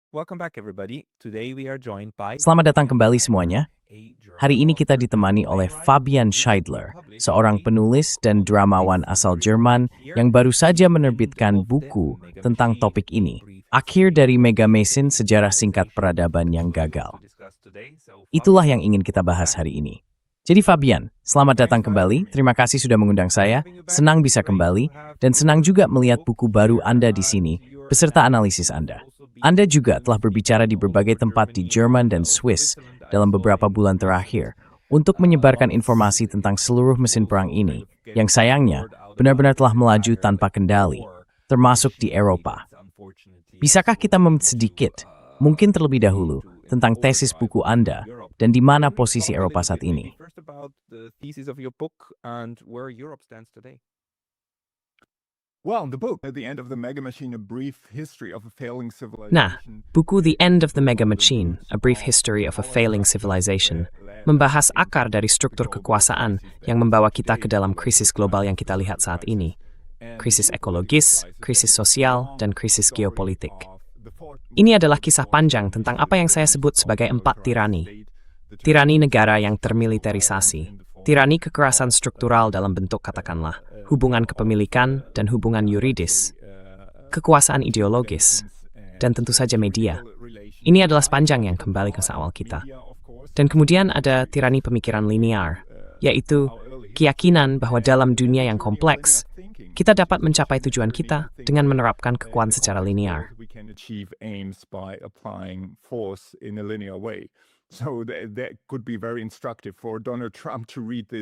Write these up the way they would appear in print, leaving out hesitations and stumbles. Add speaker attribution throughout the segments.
Speaker 1: Welcome back, everybody. Today we are joined by
Speaker 2: Selamat datang kembali semuanya. Hari ini kita ditemani oleh Fabian Scheidler, seorang penulis dan dramawan asal Jerman yang baru saja menerbitkan buku tentang topik ini. Akhir dari Megamessene, Sejarah Singkat Peradaban yang Gagal. Itulah yang ingin kita bahas hari ini. Jadi Fabian, selamat datang kembali. Terima kasih sudah mengundang saya. Senang bisa kembali dan senang juga melihat buku baru Anda di sini beserta analisis Anda. Anda juga telah berbicara di berbagai tempat di Jerman dan Swiss dalam beberapa bulan terakhir untuk menyebarkan informasi tentang seluruh mesin perang ini yang sayangnya benar-benar telah melaju tanpa kendali, termasuk di Eropa. Bisakah kita sedikit, mungkin terlebih dahulu, tentang tesis buku Anda dan di mana posisi Eropa saat ini?
Speaker 3: Nah, buku The End of the Mega Machine, A Brief History of a Failing Civilization, membahas akar dari struktur kekuasaan yang membawa kita ke dalam krisis global yang kita lihat saat ini. Krisis ekologis, krisis sosial, dan krisis geopolitik. Ini adalah kisah panjang tentang apa yang saya sebut sebagai 4 tirani. Tirani negara yang termiliterisasi, tirani kekerasan struktural dalam bentuk katakanlah hubungan kepemilikan dan hubungan yuridis, kekuasaan ideologis, dan tentu saja media. Ini adalah sepanjang yang kembali ke awal kita. Dan kemudian ada tirani pemikiran linear, yaitu keyakinan bahwa dalam dunia yang kompleks, kita dapat mencapai tujuan kita dengan menerapkan kekuatan secara linear.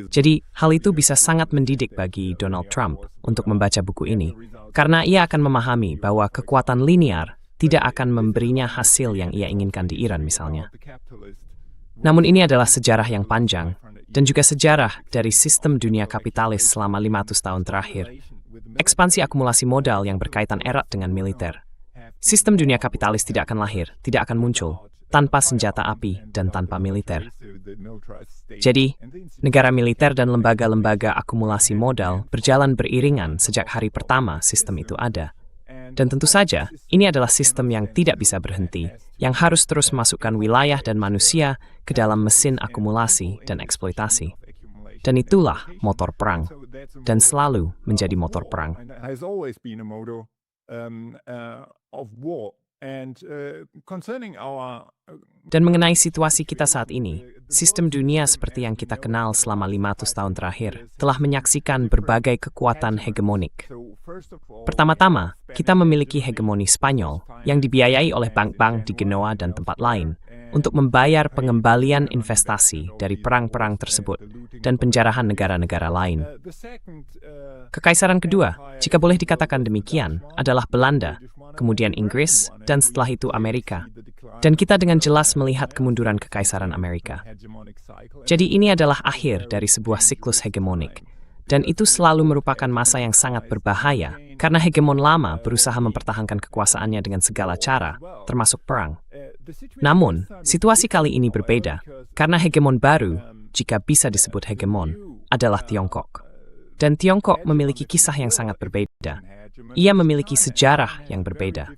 Speaker 3: Jadi, hal itu bisa sangat mendidik bagi Donald Trump untuk membaca buku ini, karena ia akan memahami bahwa kekuatan linear tidak akan memberinya hasil yang ia inginkan di Iran misalnya. Namun ini adalah sejarah yang panjang, dan juga sejarah dari sistem dunia kapitalis selama 500 tahun terakhir. Ekspansi akumulasi modal yang berkaitan erat dengan militer. Sistem dunia kapitalis tidak akan lahir, tidak akan muncul, tanpa senjata api dan tanpa militer. Jadi, negara militer dan lembaga-lembaga akumulasi modal berjalan beriringan sejak hari pertama sistem itu ada. Dan tentu saja, ini adalah sistem yang tidak bisa berhenti, yang harus terus memasukkan wilayah dan manusia ke dalam mesin akumulasi dan eksploitasi. Dan itulah motor perang, dan selalu menjadi motor perang. Dan mengenai situasi kita saat ini, sistem dunia seperti yang kita kenal selama 500 tahun terakhir telah menyaksikan berbagai kekuatan hegemonik. Pertama-tama, kita memiliki hegemoni Spanyol yang dibiayai oleh bank-bank di Genoa dan tempat lain untuk membayar pengembalian investasi dari perang-perang tersebut dan penjarahan negara-negara lain. Kekaisaran kedua, jika boleh dikatakan demikian, adalah Belanda, kemudian Inggris, dan setelah itu Amerika. Dan kita dengan jelas melihat kemunduran Kekaisaran Amerika. Jadi ini adalah akhir dari sebuah siklus hegemonik. Dan itu selalu merupakan masa yang sangat berbahaya, karena hegemon lama berusaha mempertahankan kekuasaannya dengan segala cara, termasuk perang. Namun, situasi kali ini berbeda, karena hegemon baru, jika bisa disebut hegemon, adalah Tiongkok. Dan Tiongkok memiliki kisah yang sangat berbeda. Ia memiliki sejarah yang berbeda.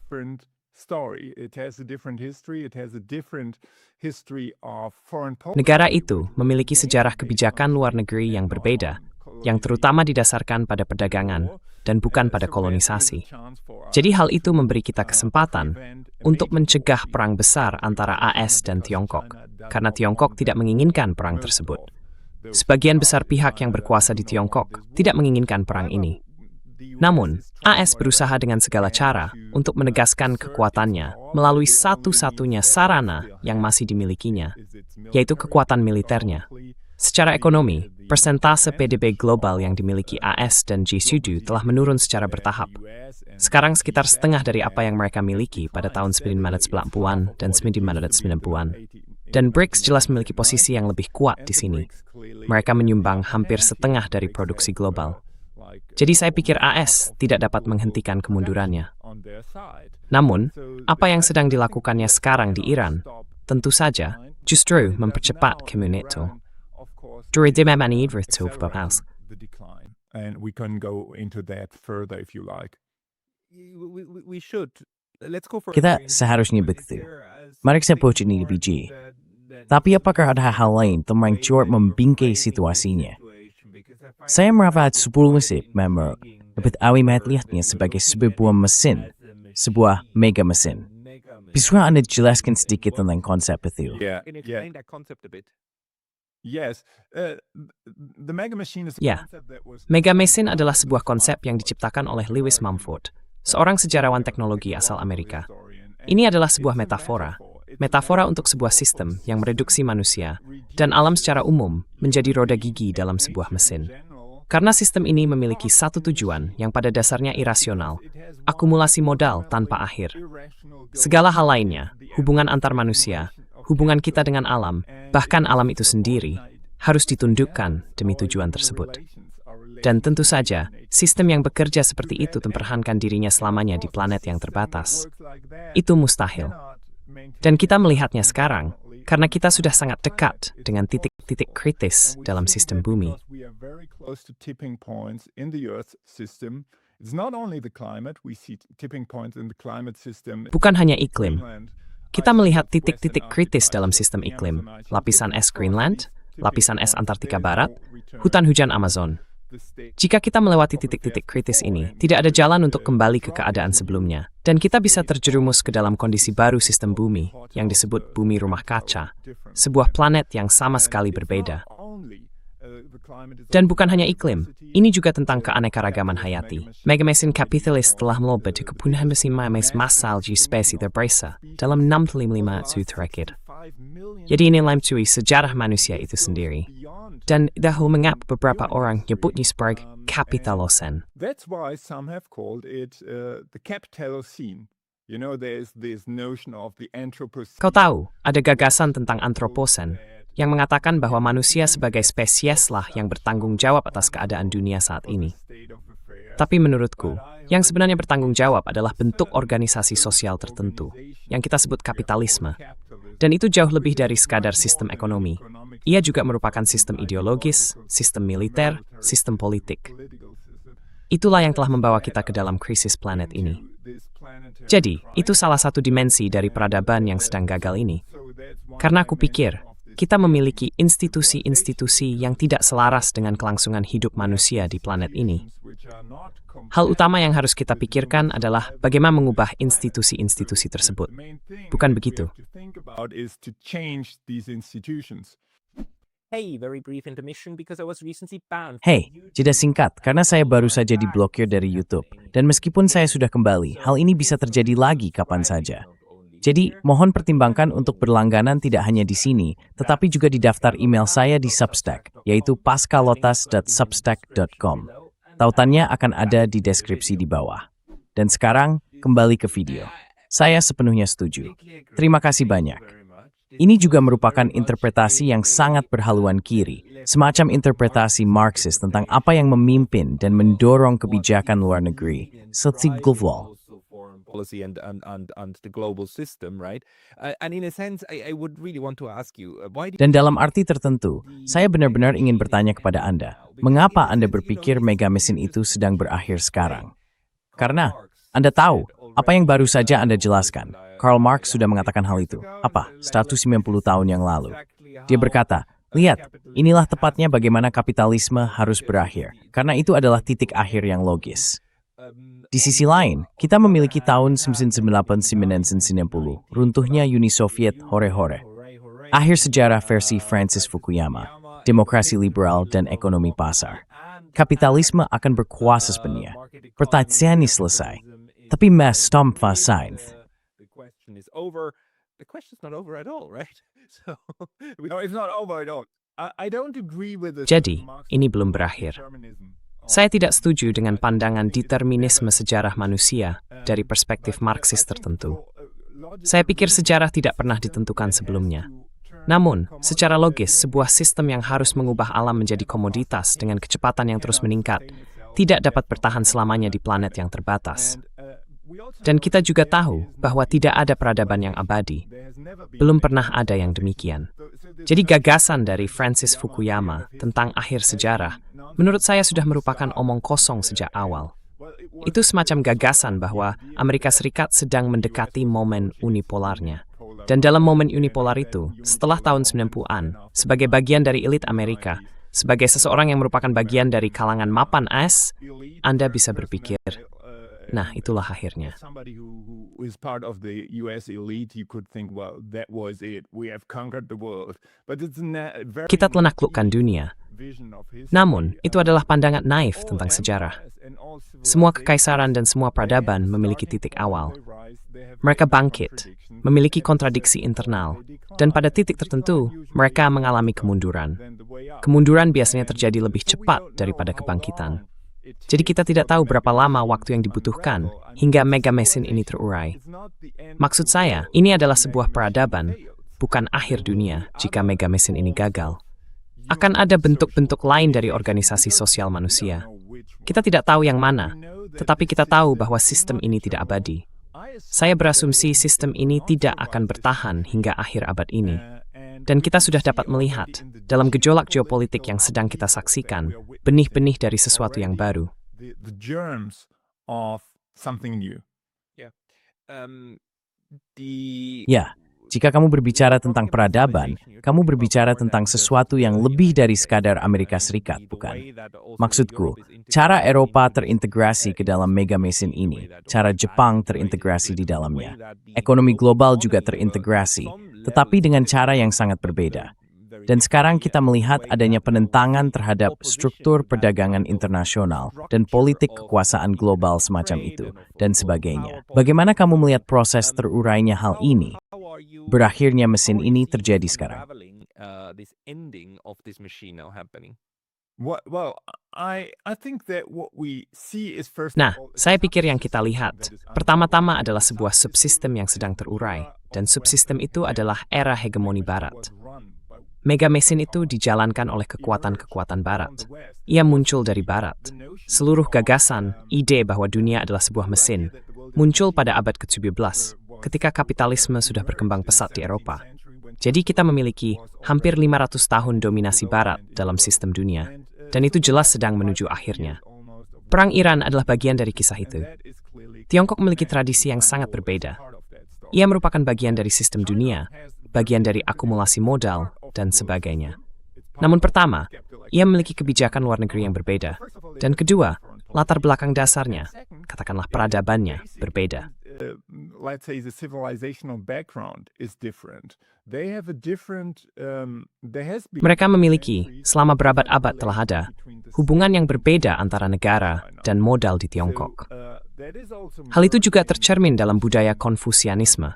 Speaker 3: Negara itu memiliki sejarah kebijakan luar negeri yang berbeda, yang terutama didasarkan pada perdagangan dan bukan pada kolonisasi. Jadi hal itu memberi kita kesempatan untuk mencegah perang besar antara AS dan Tiongkok, karena Tiongkok tidak menginginkan perang tersebut. Sebagian besar pihak yang berkuasa di Tiongkok tidak menginginkan perang ini. Namun, AS berusaha dengan segala cara untuk menegaskan kekuatannya melalui satu-satunya sarana yang masih dimilikinya, yaitu kekuatan militernya. Secara ekonomi, persentase PDB global yang dimiliki AS dan G7 telah menurun secara bertahap. Sekarang sekitar setengah dari apa yang mereka miliki pada tahun 1990-an dan 1990-an. Dan BRICS jelas memiliki posisi yang lebih kuat di sini. Mereka menyumbang hampir setengah dari produksi global. Jadi saya pikir AS tidak dapat menghentikan kemundurannya. Namun, apa yang sedang dilakukannya sekarang di Iran, tentu saja, justru mempercepat kemunduran itu.
Speaker 1: We can go into that further if you like. We should
Speaker 2: Kita seharusnya begitu. Mari saya pocok ini biji. Tapi apakah ada hal lain yang cukup membingkai situasinya? Saya merapat 10 mesin memang dapat awi melihatnya sebagai sebuah mesin, sebuah mega mesin. Bisa Anda jelaskan sedikit tentang konsep itu?
Speaker 3: Ya, mega mesin adalah sebuah konsep yang diciptakan oleh Lewis Mumford, seorang sejarawan teknologi asal Amerika. Ini adalah sebuah metafora untuk sebuah sistem yang mereduksi manusia dan alam secara umum menjadi roda gigi dalam sebuah mesin. Karena sistem ini memiliki satu tujuan yang pada dasarnya irasional, akumulasi modal tanpa akhir. Segala hal lainnya, hubungan antar manusia, hubungan kita dengan alam, bahkan alam itu sendiri, harus ditundukkan demi tujuan tersebut. Dan tentu saja, sistem yang bekerja seperti itu mempertahankan dirinya selamanya di planet yang terbatas. Itu mustahil. Dan kita melihatnya sekarang, karena kita sudah sangat dekat dengan titik-titik kritis dalam sistem bumi. Bukan hanya iklim. Kita melihat titik-titik kritis dalam sistem iklim, lapisan es Greenland, lapisan es Antartika Barat, hutan hujan Amazon. Jika kita melewati titik-titik kritis ini, tidak ada jalan untuk kembali ke keadaan sebelumnya, dan kita bisa terjerumus ke dalam kondisi baru sistem bumi, yang disebut bumi rumah kaca, sebuah planet yang sama sekali berbeda. Dan bukan hanya iklim, ini juga tentang keanekaragaman hayati. Megamesin kapitalis telah melobat di kepunahan mesin massal di spesies terberasa dalam 65 terakhir. Jadi ini mencuri sejarah manusia itu sendiri. Dan dahulu mengapa beberapa orang nyebutnya sebagai kapitalosen.
Speaker 4: That's why some have called it the Capitalocene. You know, there's this notion of the Anthropocene.
Speaker 3: Kau tahu, ada gagasan tentang antroposen yang mengatakan bahwa manusia sebagai spesieslah yang bertanggung jawab atas keadaan dunia saat ini. Tapi menurutku, yang sebenarnya bertanggung jawab adalah bentuk organisasi sosial tertentu, yang kita sebut kapitalisme. Dan itu jauh lebih dari sekadar sistem ekonomi. Ia juga merupakan sistem ideologis, sistem militer, sistem politik. Itulah yang telah membawa kita ke dalam krisis planet ini. Jadi, itu salah satu dimensi dari peradaban yang sedang gagal ini. Karena aku pikir, kita memiliki institusi-institusi yang tidak selaras dengan kelangsungan hidup manusia di planet ini. Hal utama yang harus kita pikirkan adalah bagaimana mengubah institusi-institusi tersebut. Bukan begitu?
Speaker 2: Hey, jeda singkat, karena saya baru saja diblokir dari YouTube. Dan meskipun saya sudah kembali, hal ini bisa terjadi lagi kapan saja. Jadi, mohon pertimbangkan untuk berlangganan tidak hanya di sini, tetapi juga di daftar email saya di Substack, yaitu pascalotas.substack.com. Tautannya akan ada di deskripsi di bawah. Dan sekarang, kembali ke video. Saya sepenuhnya setuju. Terima kasih banyak. Ini juga merupakan interpretasi yang sangat berhaluan kiri, semacam interpretasi Marxis tentang apa yang memimpin dan mendorong kebijakan luar negeri, seperti global.
Speaker 1: Policy and the global system, right? And in a sense, I would really want to ask you, why?
Speaker 2: Dan dalam arti tertentu, saya benar-benar ingin bertanya kepada Anda, mengapa Anda berpikir megamesin itu sedang berakhir sekarang? Karena Anda tahu, apa yang baru saja Anda jelaskan, Karl Marx sudah mengatakan hal itu. Apa? 190 tahun yang lalu. Dia berkata, lihat, inilah tepatnya bagaimana kapitalisme harus berakhir, karena itu adalah titik akhir yang logis. Di sisi lain, kita memiliki tahun 1989, runtuhnya Uni Soviet hore-hore. Akhir sejarah versi Francis Fukuyama, demokrasi liberal dan ekonomi pasar. Kapitalisme akan berkuasa sepenuhnya. Pertanyaannya selesai. Tapi mas Tom Fasainth.
Speaker 1: The question's not over at all, right? So,
Speaker 4: No, it's not over at all. I don't agree with this.
Speaker 3: Jadi, ini belum berakhir. Saya tidak setuju dengan pandangan determinisme sejarah manusia dari perspektif Marxis tertentu. Saya pikir sejarah tidak pernah ditentukan sebelumnya. Namun, secara logis, sebuah sistem yang harus mengubah alam menjadi komoditas dengan kecepatan yang terus meningkat tidak dapat bertahan selamanya di planet yang terbatas. Dan kita juga tahu bahwa tidak ada peradaban yang abadi. Belum pernah ada yang demikian. Jadi gagasan dari Francis Fukuyama tentang akhir sejarah, menurut saya sudah merupakan omong kosong sejak awal. Itu semacam gagasan bahwa Amerika Serikat sedang mendekati momen unipolarnya. Dan dalam momen unipolar itu, setelah tahun 90-an, sebagai bagian dari elit Amerika, sebagai seseorang yang merupakan bagian dari kalangan mapan as, Anda bisa berpikir, nah itulah akhirnya.
Speaker 4: Somebody who is part of the US elite, you could think, well, that was it. We have conquered the world. But it's a very
Speaker 3: Kita telah menaklukkan dunia.
Speaker 4: vision of history.
Speaker 3: Namun, itu adalah pandangan naif tentang sejarah. Semua kekaisaran dan semua peradaban memiliki titik awal. Mereka bangkit, memiliki kontradiksi internal, dan pada titik tertentu, mereka mengalami kemunduran. Kemunduran biasanya terjadi lebih cepat daripada kebangkitan. Jadi kita tidak tahu berapa lama waktu yang dibutuhkan hingga mega mesin ini terurai. Maksud saya, ini adalah sebuah peradaban, bukan akhir dunia jika mega mesin ini gagal. Akan ada bentuk-bentuk lain dari organisasi sosial manusia. Kita tidak tahu yang mana, tetapi kita tahu bahwa sistem ini tidak abadi. Saya berasumsi sistem ini tidak akan bertahan hingga akhir abad ini. Dan kita sudah dapat melihat, dalam gejolak geopolitik yang sedang kita saksikan, benih-benih dari sesuatu yang baru.
Speaker 4: The germs of something new.
Speaker 2: Ya, jika kamu berbicara tentang peradaban, kamu berbicara tentang sesuatu yang lebih dari sekadar Amerika Serikat, bukan? Maksudku, cara Eropa terintegrasi ke dalam mega mesin ini, cara Jepang terintegrasi di dalamnya. Ekonomi global juga terintegrasi, tetapi dengan cara yang sangat berbeda. Dan sekarang kita melihat adanya penentangan terhadap struktur perdagangan internasional dan politik kekuasaan global semacam itu, dan sebagainya. Bagaimana kamu melihat proses terurainya hal ini? Berakhirnya mesin ini terjadi sekarang.
Speaker 3: Nah, saya pikir yang kita lihat, pertama-tama adalah sebuah subsistem yang sedang terurai, dan subsistem itu adalah era hegemoni Barat. Mega mesin itu dijalankan oleh kekuatan-kekuatan Barat. Ia muncul dari Barat. Seluruh gagasan, ide bahwa dunia adalah sebuah mesin, muncul pada abad ke-17, ketika kapitalisme sudah berkembang pesat di Eropa. Jadi kita memiliki hampir 500 tahun dominasi Barat dalam sistem dunia, dan itu jelas sedang menuju akhirnya. Perang Iran adalah bagian dari kisah itu. Tiongkok memiliki tradisi yang sangat berbeda. Ia merupakan bagian dari sistem dunia, bagian dari akumulasi modal, dan sebagainya. Namun pertama, ia memiliki kebijakan luar negeri yang berbeda. Dan kedua, latar belakang dasarnya, katakanlah peradabannya, berbeda.
Speaker 4: Let's say the civilizational background is different. They have a different,
Speaker 3: Mereka memiliki, selama berabad-abad telah ada, hubungan yang berbeda antara negara dan modal di Tiongkok. Hal itu juga tercermin dalam budaya Konfusianisme,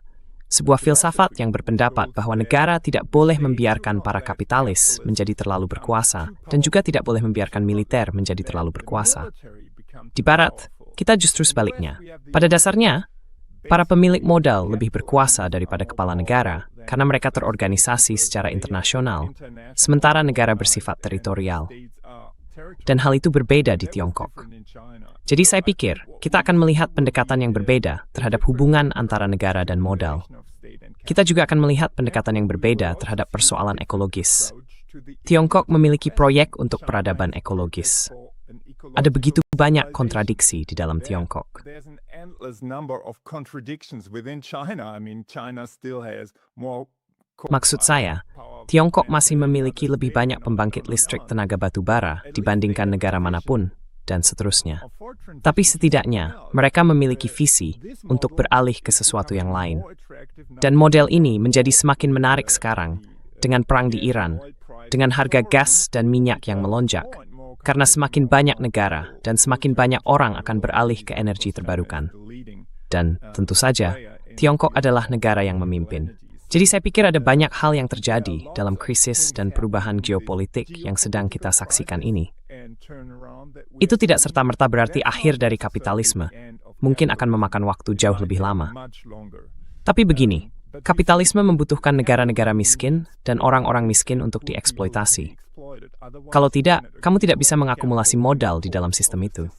Speaker 3: sebuah filsafat yang berpendapat bahwa negara tidak boleh membiarkan para kapitalis menjadi terlalu berkuasa dan juga tidak boleh membiarkan militer menjadi terlalu berkuasa. Di Barat, kita justru sebaliknya. Pada dasarnya, para pemilik modal lebih berkuasa daripada kepala negara karena mereka terorganisasi secara internasional, sementara negara bersifat teritorial. Dan hal itu berbeda di Tiongkok. Jadi saya pikir, kita akan melihat pendekatan yang berbeda terhadap hubungan antara negara dan modal. Kita juga akan melihat pendekatan yang berbeda terhadap persoalan ekologis. Tiongkok memiliki proyek untuk peradaban ekologis. Ada begitu banyak kontradiksi di dalam Tiongkok. Maksud saya, Tiongkok masih memiliki lebih banyak pembangkit listrik tenaga batu bara dibandingkan negara manapun, dan seterusnya. Tapi setidaknya, mereka memiliki visi untuk beralih ke sesuatu yang lain. Dan model ini menjadi semakin menarik sekarang, dengan perang di Iran, dengan harga gas dan minyak yang melonjak, karena semakin banyak negara dan semakin banyak orang akan beralih ke energi terbarukan. Dan tentu saja, Tiongkok adalah negara yang memimpin. Jadi saya pikir ada banyak hal yang terjadi dalam krisis dan perubahan geopolitik yang sedang kita saksikan ini. Itu tidak serta-merta berarti akhir dari kapitalisme. Mungkin akan memakan waktu jauh lebih lama. Tapi begini, kapitalisme membutuhkan negara-negara miskin dan orang-orang miskin untuk dieksploitasi. Kalau tidak, kamu tidak bisa mengakumulasi modal di dalam sistem itu.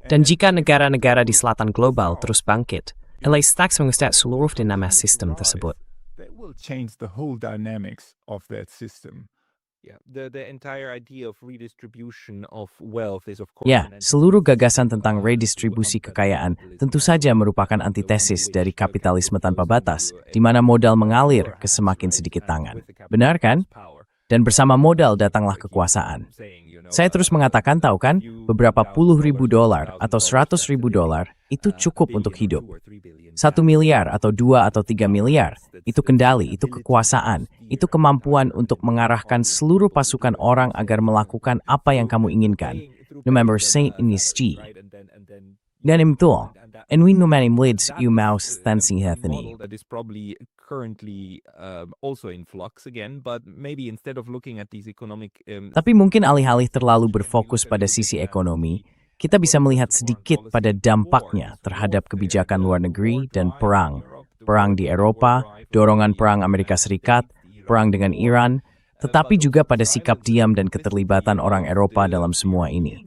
Speaker 3: Dan jika negara-negara di selatan global terus bangkit, LA Stacks mengustak seluruh dinamika sistem tersebut.
Speaker 4: That will change the whole dynamics of that system.
Speaker 1: Yeah, the entire idea of redistribution of wealth is of course
Speaker 2: Ya, seluruh gagasan tentang redistribusi kekayaan tentu saja merupakan antitesis dari kapitalisme tanpa batas, di mana modal mengalir ke semakin sedikit tangan. Benar kan? Dan bersama modal datanglah kekuasaan. Saya terus mengatakan, tahu kan, beberapa puluh ribu dolar atau 100 ribu dolar itu cukup untuk hidup. 1 miliar atau 2 atau 3 miliar, itu kendali, itu kekuasaan, itu kemampuan untuk mengarahkan seluruh pasukan orang agar melakukan apa yang kamu inginkan. Remember Saint Inisti. Dan betul, and we know many leads you mouse tensing hethani.
Speaker 1: That is probably currently also in flux again, but maybe instead of looking at these economic
Speaker 2: Tapi mungkin alih-alih terlalu berfokus pada sisi ekonomi, kita bisa melihat sedikit pada dampaknya terhadap kebijakan luar negeri dan perang. Perang di Eropa, dorongan perang Amerika Serikat, perang dengan Iran, tetapi juga pada sikap diam dan keterlibatan orang Eropa dalam semua ini.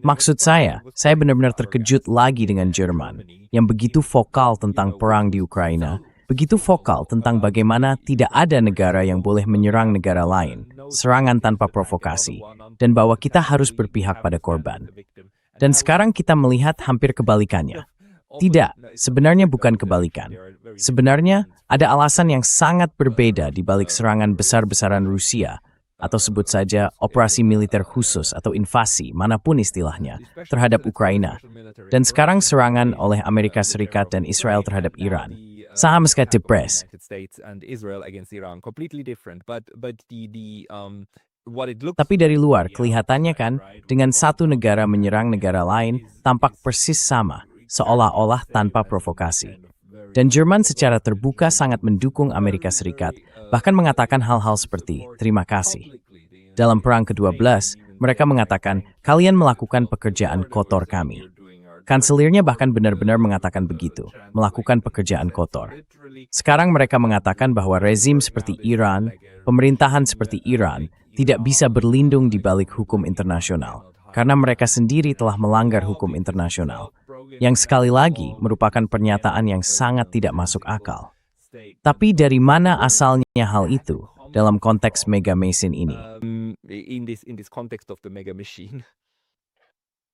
Speaker 2: Maksud saya benar-benar terkejut lagi dengan Jerman, yang begitu vokal tentang perang di Ukraina, begitu vokal tentang bagaimana tidak ada negara yang boleh menyerang negara lain, serangan tanpa provokasi, dan bahwa kita harus berpihak pada korban. Dan sekarang kita melihat hampir kebalikannya. Tidak, sebenarnya bukan kebalikan. Sebenarnya ada alasan yang sangat berbeda di balik serangan besar-besaran Rusia, atau sebut saja operasi militer khusus atau invasi, manapun istilahnya, terhadap Ukraina. Dan sekarang serangan oleh Amerika Serikat dan Israel terhadap Iran. Sama sekali depres. Tapi dari luar, kelihatannya kan, dengan satu negara menyerang negara lain, tampak persis sama, seolah-olah tanpa provokasi. Dan Jerman secara terbuka sangat mendukung Amerika Serikat, bahkan mengatakan hal-hal seperti, terima kasih. Dalam Perang ke-12, mereka mengatakan, kalian melakukan pekerjaan kotor kami. Kanselirnya bahkan benar-benar mengatakan begitu, melakukan pekerjaan kotor. Sekarang mereka mengatakan bahwa rezim seperti Iran, pemerintahan seperti Iran, tidak bisa berlindung di balik hukum internasional, karena mereka sendiri telah melanggar hukum internasional, yang sekali lagi merupakan pernyataan yang sangat tidak masuk akal. Tapi dari mana asalnya hal itu dalam konteks Mega Machine ini?
Speaker 1: In this context of the mega machine.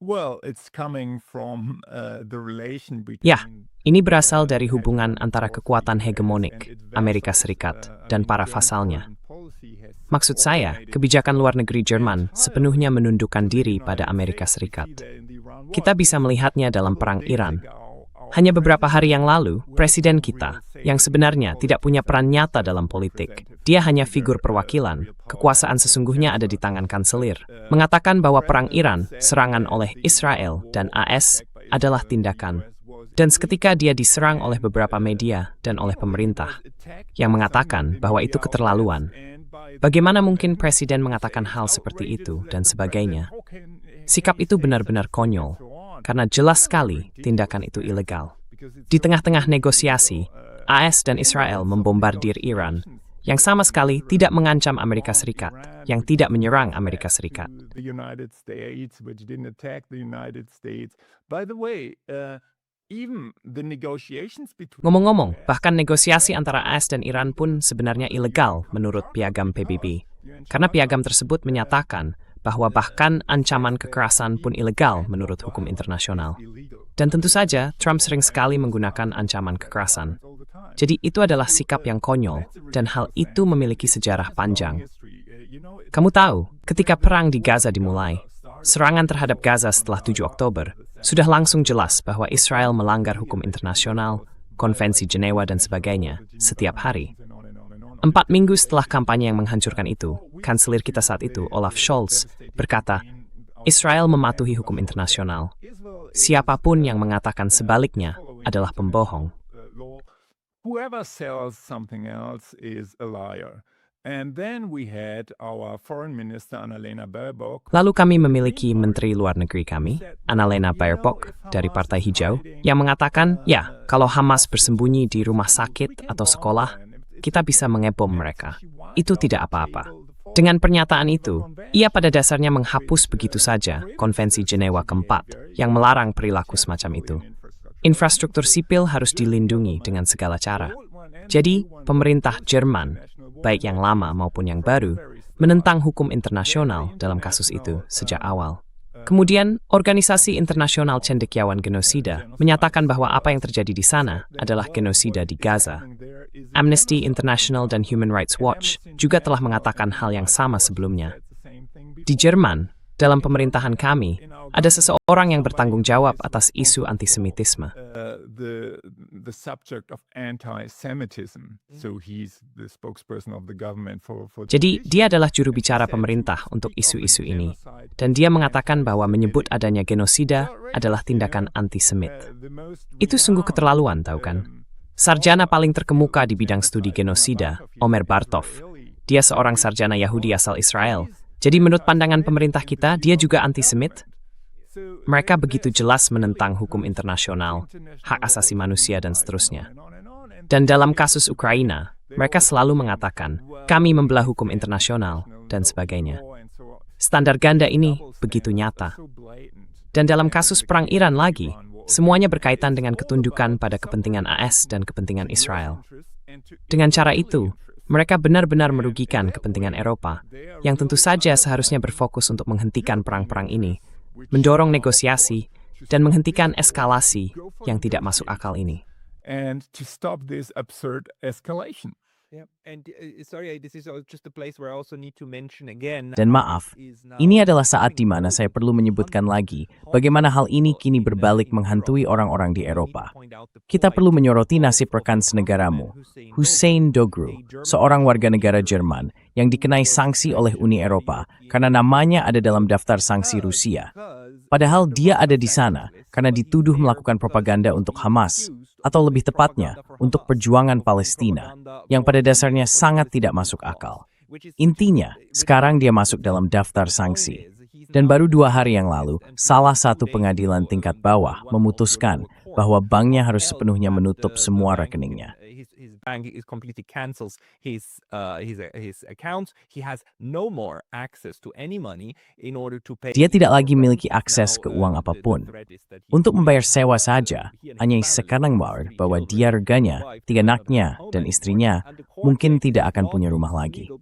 Speaker 4: Well, it's coming from the relation between
Speaker 3: Ya, ini berasal dari hubungan antara kekuatan hegemonik Amerika Serikat dan para vasalnya. Maksud saya, kebijakan luar negeri Jerman sepenuhnya menundukkan diri pada Amerika Serikat. Kita bisa melihatnya dalam perang Iran. Hanya beberapa hari yang lalu, presiden kita, yang sebenarnya tidak punya peran nyata dalam politik, dia hanya figur perwakilan, kekuasaan sesungguhnya ada di tangan kanselir, mengatakan bahwa perang Iran, serangan oleh Israel dan AS, adalah tindakan. Dan seketika dia diserang oleh beberapa media dan oleh pemerintah, yang mengatakan bahwa itu keterlaluan. Bagaimana mungkin presiden mengatakan hal seperti itu dan sebagainya? Sikap itu benar-benar konyol. Karena jelas sekali tindakan itu ilegal. Di tengah-tengah negosiasi, AS dan Israel membombardir Iran, yang sama sekali tidak mengancam Amerika Serikat, yang tidak menyerang Amerika Serikat. Ngomong-ngomong, bahkan negosiasi antara AS dan Iran pun sebenarnya ilegal menurut piagam PBB, karena piagam tersebut menyatakan bahwa bahkan ancaman kekerasan pun ilegal menurut hukum internasional. Dan tentu saja, Trump sering sekali menggunakan ancaman kekerasan. Jadi itu adalah sikap yang konyol, dan hal itu memiliki sejarah panjang. Kamu tahu, ketika perang di Gaza dimulai, serangan terhadap Gaza setelah 7 Oktober, sudah langsung jelas bahwa Israel melanggar hukum internasional, konvensi Jenewa dan sebagainya, setiap hari. 4 minggu setelah kampanye yang menghancurkan itu, kanselir kita saat itu, Olaf Scholz, berkata, Israel mematuhi hukum internasional. Siapapun yang mengatakan sebaliknya adalah pembohong.
Speaker 4: Whoever sells something else is a liar. And then we had our foreign minister Annalena Baerbock.
Speaker 3: Lalu kami memiliki Menteri Luar Negeri kami, Annalena Baerbock, dari Partai Hijau, yang mengatakan, ya, kalau Hamas bersembunyi di rumah sakit atau sekolah, kita bisa mengebom mereka. Itu tidak apa-apa. Dengan pernyataan itu, ia pada dasarnya menghapus begitu saja Konvensi Jenewa keempat yang melarang perilaku semacam itu. Infrastruktur sipil harus dilindungi dengan segala cara. Jadi, pemerintah Jerman, baik yang lama maupun yang baru, menentang hukum internasional dalam kasus itu sejak awal. Kemudian, Organisasi Internasional Cendekiawan Genosida menyatakan bahwa apa yang terjadi di sana adalah genosida di Gaza. Amnesty International dan Human Rights Watch juga telah mengatakan hal yang sama sebelumnya. Di Jerman, dalam pemerintahan kami, ada seseorang yang bertanggung jawab atas isu antisemitisme.
Speaker 4: The subject of anti-Semitism. So he's the spokesperson of the government for
Speaker 3: Jadi, dia adalah juru bicara pemerintah untuk isu-isu ini. Dan dia mengatakan bahwa menyebut adanya genosida adalah tindakan antisemit. Itu sungguh keterlaluan, tahu kan? Sarjana paling terkemuka di bidang studi genosida, Omer Bartov. Dia seorang sarjana Yahudi asal Israel. Jadi menurut pandangan pemerintah kita, dia juga antisemit? Mereka begitu jelas menentang hukum internasional, hak asasi manusia, dan seterusnya. Dan dalam kasus Ukraina, mereka selalu mengatakan, kami membelah hukum internasional, dan sebagainya. Standar ganda ini begitu nyata. Dan dalam kasus perang Iran lagi, semuanya berkaitan dengan ketundukan pada kepentingan AS dan kepentingan Israel. Dengan cara itu, mereka benar-benar merugikan kepentingan Eropa, yang tentu saja seharusnya berfokus untuk menghentikan perang-perang ini, mendorong negosiasi, dan menghentikan eskalasi yang tidak masuk akal ini.
Speaker 4: and to stop this absurd escalation.
Speaker 2: Dan maaf, ini adalah saat di mana saya perlu menyebutkan lagi bagaimana hal ini kini berbalik menghantui orang-orang di Eropa. Kita perlu menyoroti nasib rekan senegaramu, Hussein Dogru, seorang warga negara Jerman yang dikenai sanksi oleh Uni Eropa karena namanya ada dalam daftar sanksi Rusia. Padahal dia ada di sana karena dituduh melakukan propaganda untuk Hamas, atau lebih tepatnya, untuk perjuangan Palestina, yang pada dasarnya sangat tidak masuk akal. Intinya, sekarang dia masuk dalam daftar sanksi. Dan baru 2 hari yang lalu, salah satu pengadilan tingkat bawah memutuskan bahwa banknya harus sepenuhnya menutup semua rekeningnya.
Speaker 1: Bank is completely cancels his accounts. He has no more access to any money in order to pay.
Speaker 2: Dia tidak lagi memiliki akses ke uang apapun. Untuk membayar sewa saja, hanya sekarang bahwa dia reganya, 3 anaknya, dan istrinya mungkin tidak akan punya rumah lagi.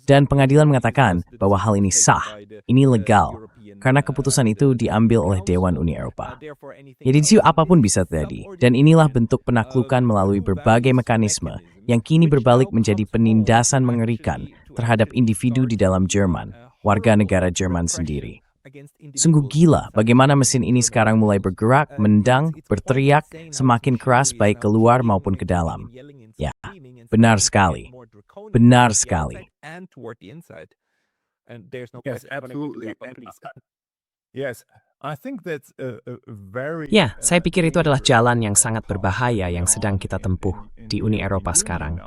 Speaker 2: Dan pengadilan mengatakan bahwa hal ini sah, ini legal, karena keputusan itu diambil oleh Dewan Uni Eropa. Jadi apapun bisa terjadi, dan inilah bentuk penaklukan melalui berbagai mekanisme yang kini berbalik menjadi penindasan mengerikan terhadap individu di dalam Jerman, warga negara Jerman sendiri. Sungguh gila bagaimana mesin ini sekarang mulai bergerak, mendang, berteriak, semakin keras baik keluar maupun ke dalam. Ya, benar sekali. Benar sekali.
Speaker 4: Yes, absolutely. Yes, I think that's a very.
Speaker 3: Ya, saya pikir itu adalah jalan yang sangat berbahaya yang sedang kita tempuh di Uni Eropa sekarang.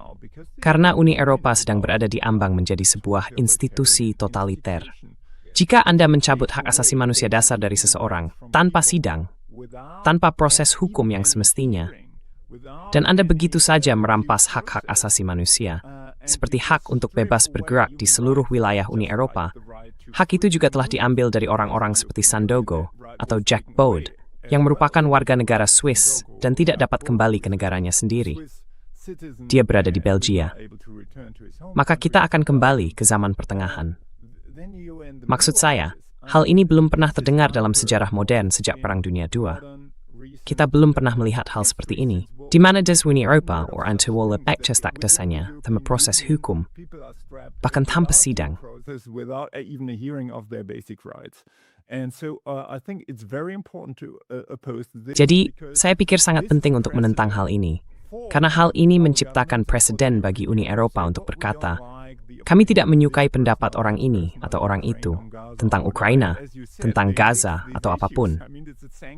Speaker 3: Karena Uni Eropa sedang berada di ambang menjadi sebuah institusi totaliter. Jika Anda mencabut hak asasi manusia dasar dari seseorang tanpa sidang, tanpa proses hukum yang semestinya, dan Anda begitu saja merampas hak-hak asasi manusia, seperti hak untuk bebas bergerak di seluruh wilayah Uni Eropa, hak itu juga telah diambil dari orang-orang seperti Sandogo atau Jack Bode, yang merupakan warga negara Swiss dan tidak dapat kembali ke negaranya sendiri. Dia berada di Belgia. Maka kita akan kembali ke zaman pertengahan. Maksud saya, hal ini belum pernah terdengar dalam sejarah modern sejak Perang Dunia II. Kita belum pernah melihat hal seperti ini, di mana Uni Eropa atau Antiwala Pekcestak dasarnya tanpa proses hukum, bahkan tanpa sidang. Jadi, saya pikir sangat penting untuk menentang hal ini, karena hal ini menciptakan preseden bagi Uni Eropa untuk berkata, kami tidak menyukai pendapat orang ini atau orang itu tentang Ukraina, tentang Gaza, atau apapun.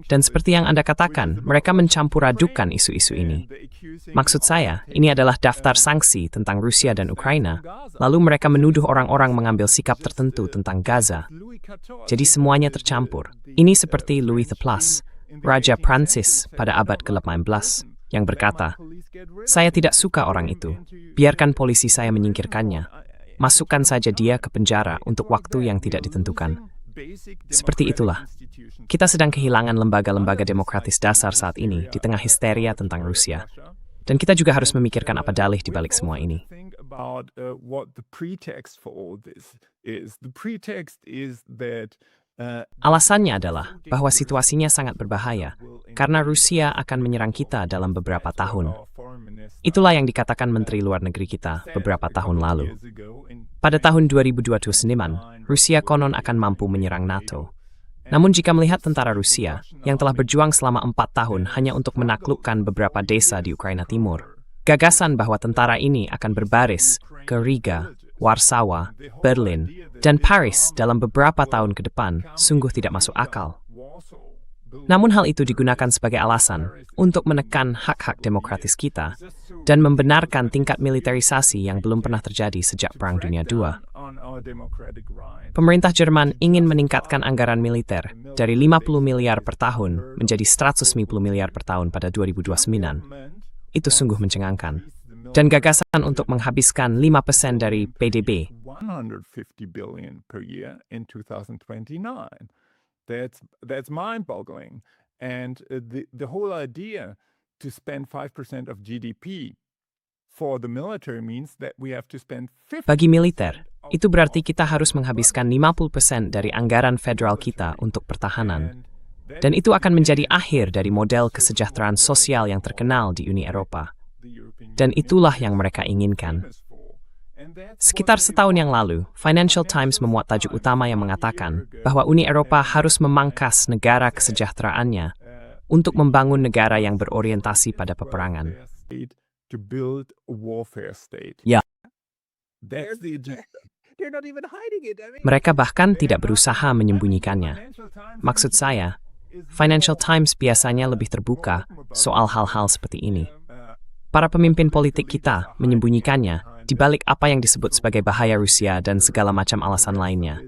Speaker 3: Dan seperti yang Anda katakan, mereka mencampur adukan isu-isu ini. Maksud saya, ini adalah daftar sanksi tentang Rusia dan Ukraina, lalu mereka menuduh orang-orang mengambil sikap tertentu tentang Gaza. Jadi semuanya tercampur. Ini seperti Louis XIV, Raja Prancis pada abad ke-18, yang berkata, saya tidak suka orang itu, biarkan polisi saya menyingkirkannya. Masukkan saja dia ke penjara untuk waktu yang tidak ditentukan. Seperti itulah. Kita sedang kehilangan lembaga-lembaga demokratis dasar saat ini di tengah histeria tentang Rusia. Dan kita juga harus memikirkan apa dalih di balik semua ini.
Speaker 4: about what the pretext for all this is. The pretext is that
Speaker 3: Alasannya adalah bahwa situasinya sangat berbahaya karena Rusia akan menyerang kita dalam beberapa tahun. Itulah yang dikatakan Menteri Luar Negeri kita beberapa tahun lalu. Pada tahun 2029, Rusia konon akan mampu menyerang NATO. Namun jika melihat tentara Rusia yang telah berjuang selama 4 tahun hanya untuk menaklukkan beberapa desa di Ukraina Timur, gagasan bahwa tentara ini akan berbaris ke Riga, Warsawa, Berlin, dan Paris dalam beberapa tahun ke depan sungguh tidak masuk akal. Namun hal itu digunakan sebagai alasan untuk menekan hak-hak demokratis kita dan membenarkan tingkat militerisasi yang belum pernah terjadi sejak Perang Dunia II. Pemerintah Jerman ingin meningkatkan anggaran militer dari 50 miliar per tahun menjadi 150 miliar per tahun pada 2029. Itu sungguh mencengangkan. Dan gagasan untuk menghabiskan 5% dari PDB.
Speaker 4: 150 billion per year in 2029. That's mind-boggling. And the whole idea to spend 5% of GDP for the military means that we have to spend 50%.
Speaker 3: Bagi militer, itu berarti kita harus menghabiskan 50% dari anggaran federal kita untuk pertahanan. Dan itu akan menjadi akhir dari model kesejahteraan sosial yang terkenal di Uni Eropa. Dan itulah yang mereka inginkan. Sekitar setahun yang lalu, Financial Times memuat tajuk utama yang mengatakan bahwa Uni Eropa harus memangkas negara kesejahteraannya untuk membangun negara yang berorientasi pada peperangan.
Speaker 2: Ya.
Speaker 3: Mereka bahkan tidak berusaha menyembunyikannya. Maksud saya, Financial Times biasanya lebih terbuka soal hal-hal seperti ini. Para pemimpin politik kita menyembunyikannya di balik apa yang disebut sebagai bahaya Rusia dan segala macam alasan lainnya.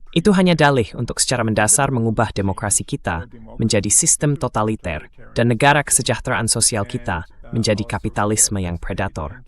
Speaker 3: Itu hanya dalih untuk secara mendasar mengubah demokrasi kita menjadi sistem totaliter dan negara kesejahteraan sosial kita menjadi kapitalisme yang predator.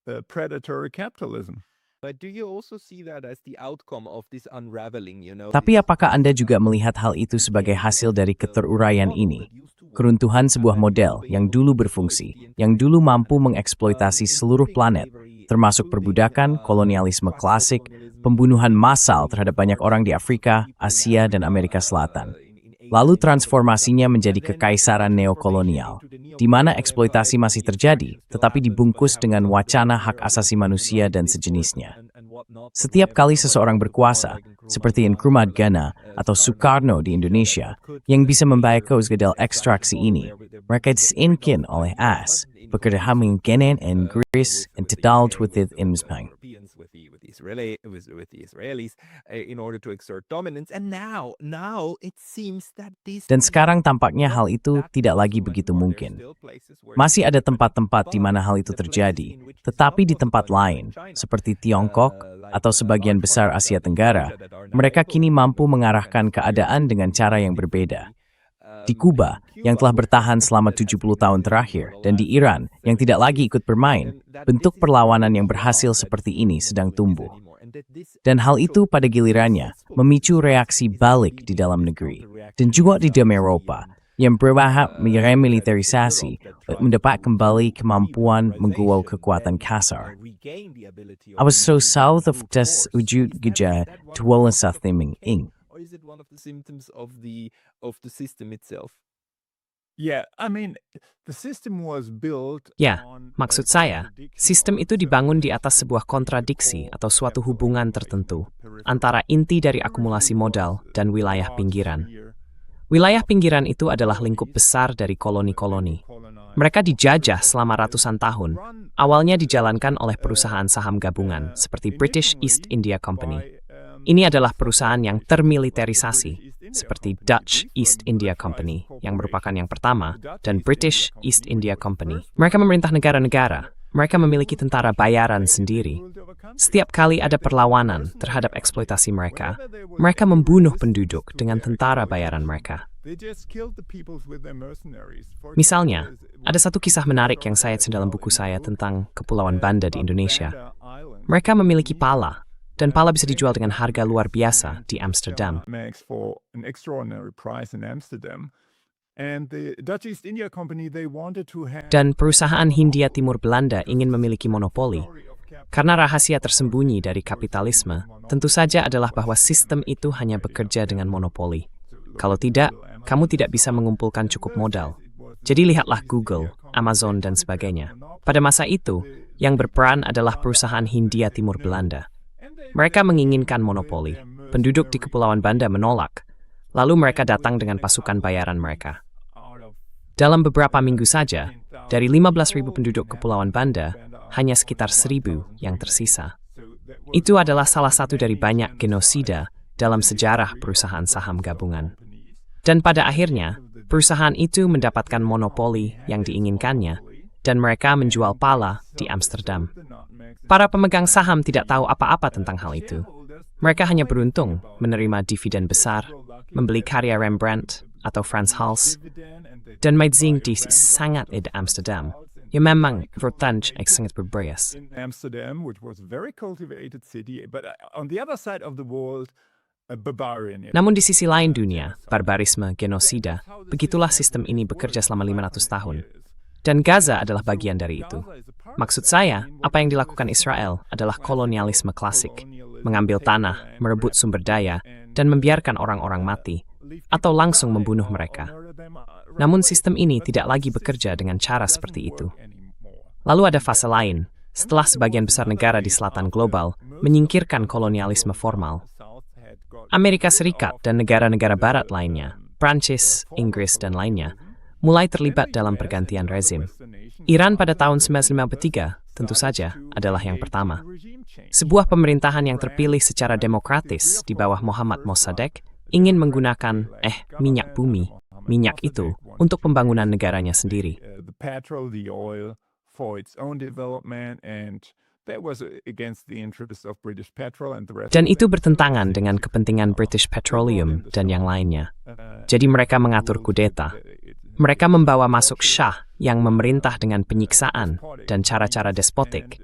Speaker 4: Predatory capitalism.
Speaker 1: But do you also see that as the outcome of this unraveling,
Speaker 2: Tapi apakah Anda juga melihat hal itu sebagai hasil dari keteruraian ini? Keruntuhan sebuah model yang dulu berfungsi, yang dulu mampu mengeksploitasi seluruh planet, termasuk perbudakan, kolonialisme klasik, pembunuhan massal terhadap banyak orang di Afrika, Asia, dan Amerika Selatan. Lalu transformasinya menjadi kekaisaran neokolonial, di mana eksploitasi masih terjadi, tetapi dibungkus dengan wacana hak asasi manusia dan sejenisnya. Setiap kali seseorang berkuasa, seperti Nkrumah Ghana atau Soekarno di Indonesia, yang bisa membayar kedal ekstraksi ini, mereka disinkin oleh AS, bekerja dengan Genen dan Greece, and tedald with it in Spang.
Speaker 1: With the Israelis in order to exert dominance, and now it seems that this.
Speaker 2: Dan sekarang tampaknya hal itu tidak lagi begitu mungkin. Masih ada tempat-tempat di mana hal itu terjadi, tetapi di tempat lain, seperti Tiongkok atau sebagian besar Asia Tenggara, mereka kini mampu mengarahkan keadaan dengan cara yang berbeda. Di Kuba, yang telah bertahan selama 70 tahun terakhir, dan di Iran, yang tidak lagi ikut bermain, bentuk perlawanan yang berhasil seperti ini sedang tumbuh. Dan hal itu pada gilirannya memicu reaksi balik di dalam negeri, dan juga di dalam Eropa, yang berwahab meremilitarisasi mendapat kembali kemampuan mengguau kekuatan kasar. I was so south of das wujud gejala tuwalan sa theming ing.
Speaker 1: Or is it one of the symptoms of the system itself?
Speaker 4: Yeah, I mean, the system was built
Speaker 3: Ya,
Speaker 4: on
Speaker 3: maksud saya, sistem itu dibangun di atas sebuah kontradiksi atau suatu hubungan tertentu antara inti dari akumulasi modal dan wilayah pinggiran. Wilayah pinggiran itu adalah lingkup besar dari koloni-koloni. Mereka dijajah selama ratusan tahun. Awalnya dijalankan oleh perusahaan saham gabungan seperti British East India Company. Ini adalah perusahaan yang termiliterisasi, seperti Dutch East India Company, yang merupakan yang pertama, dan British East India Company. Mereka memerintah negara-negara. Mereka memiliki tentara bayaran sendiri. Setiap kali ada perlawanan terhadap eksploitasi mereka, mereka membunuh penduduk dengan tentara bayaran mereka. Misalnya, ada satu kisah menarik yang saya tulis dalam buku saya tentang Kepulauan Banda di Indonesia. Mereka memiliki pala, dan pala bisa dijual dengan harga luar biasa di Amsterdam.
Speaker 4: And the Dutch East India Company, they wanted to have
Speaker 3: Dan perusahaan Hindia Timur Belanda ingin memiliki monopoli. Karena rahasia tersembunyi dari kapitalisme, tentu saja adalah bahwa sistem itu hanya bekerja dengan monopoli. Kalau tidak, kamu tidak bisa mengumpulkan cukup modal. Jadi lihatlah Google, Amazon, dan sebagainya. Pada masa itu, yang berperan adalah perusahaan Hindia Timur Belanda. Mereka menginginkan monopoli. Penduduk di Kepulauan Banda menolak. Lalu mereka datang dengan pasukan bayaran mereka. Dalam beberapa minggu saja, dari 15.000 penduduk Kepulauan Banda, hanya sekitar 1.000 yang tersisa. Itu adalah salah satu dari banyak genosida dalam sejarah perusahaan saham gabungan. Dan pada akhirnya, perusahaan itu mendapatkan monopoli yang diinginkannya, dan mereka menjual pala di Amsterdam. Para pemegang saham tidak tahu apa-apa tentang hal itu. Mereka hanya beruntung menerima dividen besar, membeli karya Rembrandt atau Frans Hals, dan Meidzing di sangat di Amsterdam. Ya memang Rotterdam sangat berbias.
Speaker 4: in Amsterdam, which was a very cultivated city, but on the other side of the world, Bavarian.
Speaker 3: Namun di sisi lain dunia, barbarisme, genosida, begitulah sistem ini bekerja selama 500 tahun. Dan Gaza adalah bagian dari itu. Maksud saya, apa yang dilakukan Israel adalah kolonialisme klasik. Mengambil tanah, merebut sumber daya, dan membiarkan orang-orang mati, atau langsung membunuh mereka. Namun sistem ini tidak lagi bekerja dengan cara seperti itu. Lalu ada fase lain, setelah sebagian besar negara di selatan global menyingkirkan kolonialisme formal. Amerika Serikat dan negara-negara barat lainnya, Prancis, Inggris, dan lainnya, mulai terlibat dalam pergantian rezim. Iran pada tahun 1953 tentu saja adalah yang pertama. Sebuah pemerintahan yang terpilih secara demokratis di bawah Mohammad Mossadegh ingin menggunakan minyak bumi, minyak itu, untuk pembangunan negaranya sendiri.
Speaker 4: The petrol, the oil for its own development, and that was against the interests of British Petrol and the rest.
Speaker 3: Dan itu bertentangan dengan kepentingan British Petroleum dan yang lainnya. Jadi mereka mengatur kudeta. Mereka membawa masuk Shah yang memerintah dengan penyiksaan dan cara-cara despotik.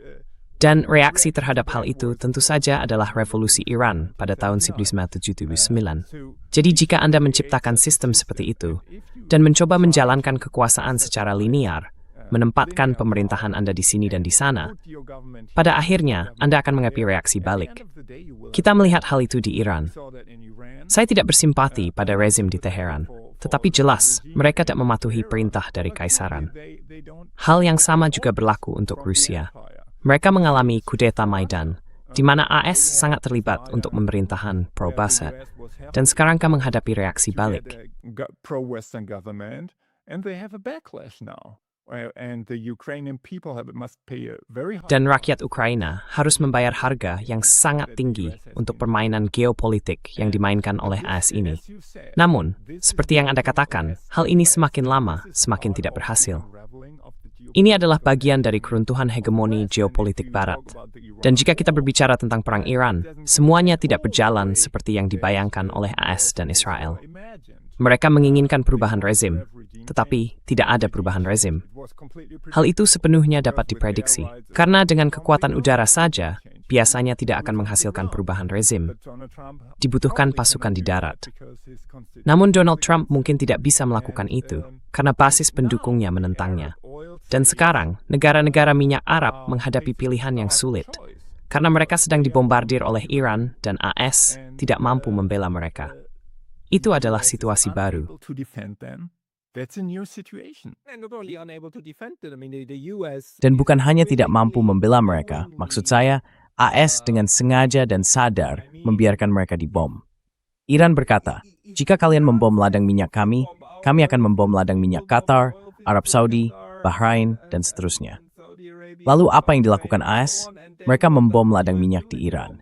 Speaker 3: Dan reaksi terhadap hal itu tentu saja adalah revolusi Iran pada tahun 1979. Jadi jika Anda menciptakan sistem seperti itu dan mencoba menjalankan kekuasaan secara linear, menempatkan pemerintahan Anda di sini dan di sana, pada akhirnya Anda akan menghadapi reaksi balik. Kita melihat hal itu di Iran. Saya tidak bersimpati pada rezim di Teheran, tetapi jelas mereka tidak mematuhi perintah dari kaisaran. Hal yang sama juga berlaku untuk Rusia. Mereka mengalami kudeta Maidan, di mana AS sangat terlibat untuk pemerintahan pro-Basad, dan sekarang kan menghadapi reaksi balik.
Speaker 4: Pro-Western government, and they have a backlash now. And the Ukrainian people must pay a very high.
Speaker 3: Dan rakyat Ukraina harus membayar harga yang sangat tinggi untuk permainan geopolitik yang dimainkan oleh AS ini. Namun, seperti yang Anda katakan, hal ini semakin lama semakin tidak berhasil. Ini adalah bagian dari keruntuhan hegemoni geopolitik Barat. Dan jika kita berbicara tentang perang Iran, semuanya tidak berjalan seperti yang dibayangkan oleh AS dan Israel. Mereka menginginkan perubahan rezim, tetapi tidak ada perubahan rezim. Hal itu sepenuhnya dapat diprediksi, karena dengan kekuatan udara saja, biasanya tidak akan menghasilkan perubahan rezim. Dibutuhkan pasukan di darat. Namun Donald Trump mungkin tidak bisa melakukan itu, karena basis pendukungnya menentangnya. Dan sekarang, negara-negara minyak Arab menghadapi pilihan yang sulit, karena mereka sedang dibombardir oleh Iran dan AS tidak mampu membela mereka. Itu adalah situasi baru.
Speaker 2: Dan bukan hanya tidak mampu membela mereka, maksud saya, AS dengan sengaja dan sadar membiarkan mereka dibom. Iran berkata, jika kalian membom ladang minyak kami akan membom ladang minyak Qatar, Arab Saudi, Bahrain, dan seterusnya. Lalu apa yang dilakukan AS? Mereka membom ladang minyak di Iran.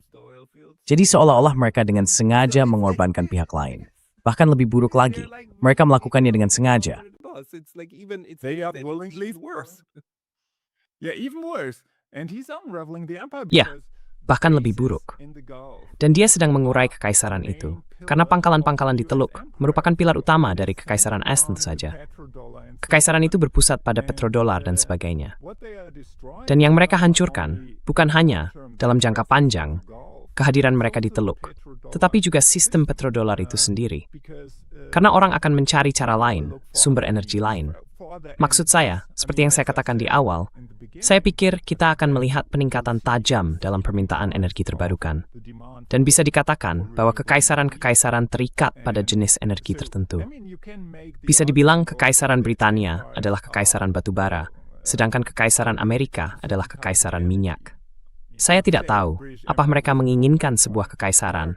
Speaker 2: Jadi seolah-olah mereka dengan sengaja mengorbankan pihak lain. Bahkan lebih buruk lagi, mereka melakukannya dengan sengaja.
Speaker 3: Ya, bahkan lebih buruk. Dan dia sedang mengurai kekaisaran itu. Karena pangkalan-pangkalan di Teluk merupakan pilar utama dari kekaisaran AS tentu saja. Kekaisaran itu berpusat pada petrodolar dan sebagainya. Dan yang mereka hancurkan bukan hanya dalam jangka panjang, kehadiran mereka di Teluk, tetapi juga sistem petrodolar itu sendiri. Karena orang akan mencari cara lain, sumber energi lain. Maksud saya, seperti yang saya katakan di awal, saya pikir kita akan melihat peningkatan tajam dalam permintaan energi terbarukan. Dan bisa dikatakan bahwa kekaisaran-kekaisaran terikat pada jenis energi tertentu. Bisa dibilang kekaisaran Britania adalah kekaisaran batubara, sedangkan kekaisaran Amerika adalah kekaisaran minyak. Saya tidak tahu, apa mereka menginginkan sebuah kekaisaran.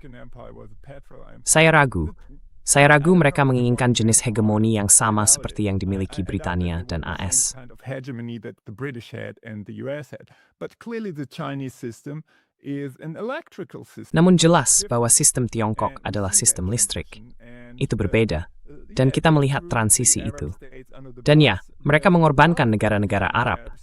Speaker 3: Saya ragu mereka menginginkan jenis hegemoni yang sama seperti yang dimiliki Britania dan AS. Namun jelas bahwa sistem Tiongkok adalah sistem listrik. Itu berbeda, dan kita melihat transisi itu. Dan ya, mereka mengorbankan negara-negara Arab.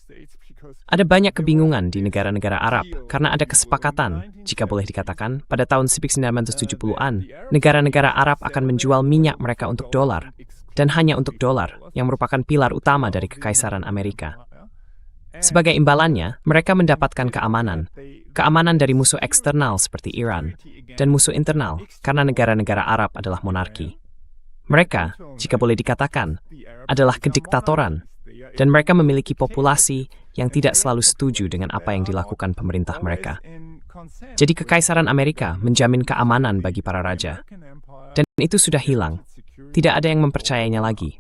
Speaker 3: Ada banyak kebingungan di negara-negara Arab karena ada kesepakatan, jika boleh dikatakan, pada tahun 1970-an, negara-negara Arab akan menjual minyak mereka untuk dolar, dan hanya untuk dolar, yang merupakan pilar utama dari Kekaisaran Amerika. Sebagai imbalannya, mereka mendapatkan keamanan dari musuh eksternal seperti Iran, dan musuh internal karena negara-negara Arab adalah monarki. Mereka, jika boleh dikatakan, adalah kediktatoran, dan mereka memiliki populasi yang tidak selalu setuju dengan apa yang dilakukan pemerintah mereka. Jadi Kekaisaran Amerika menjamin keamanan bagi para raja. Dan itu sudah hilang. Tidak ada yang mempercayainya lagi.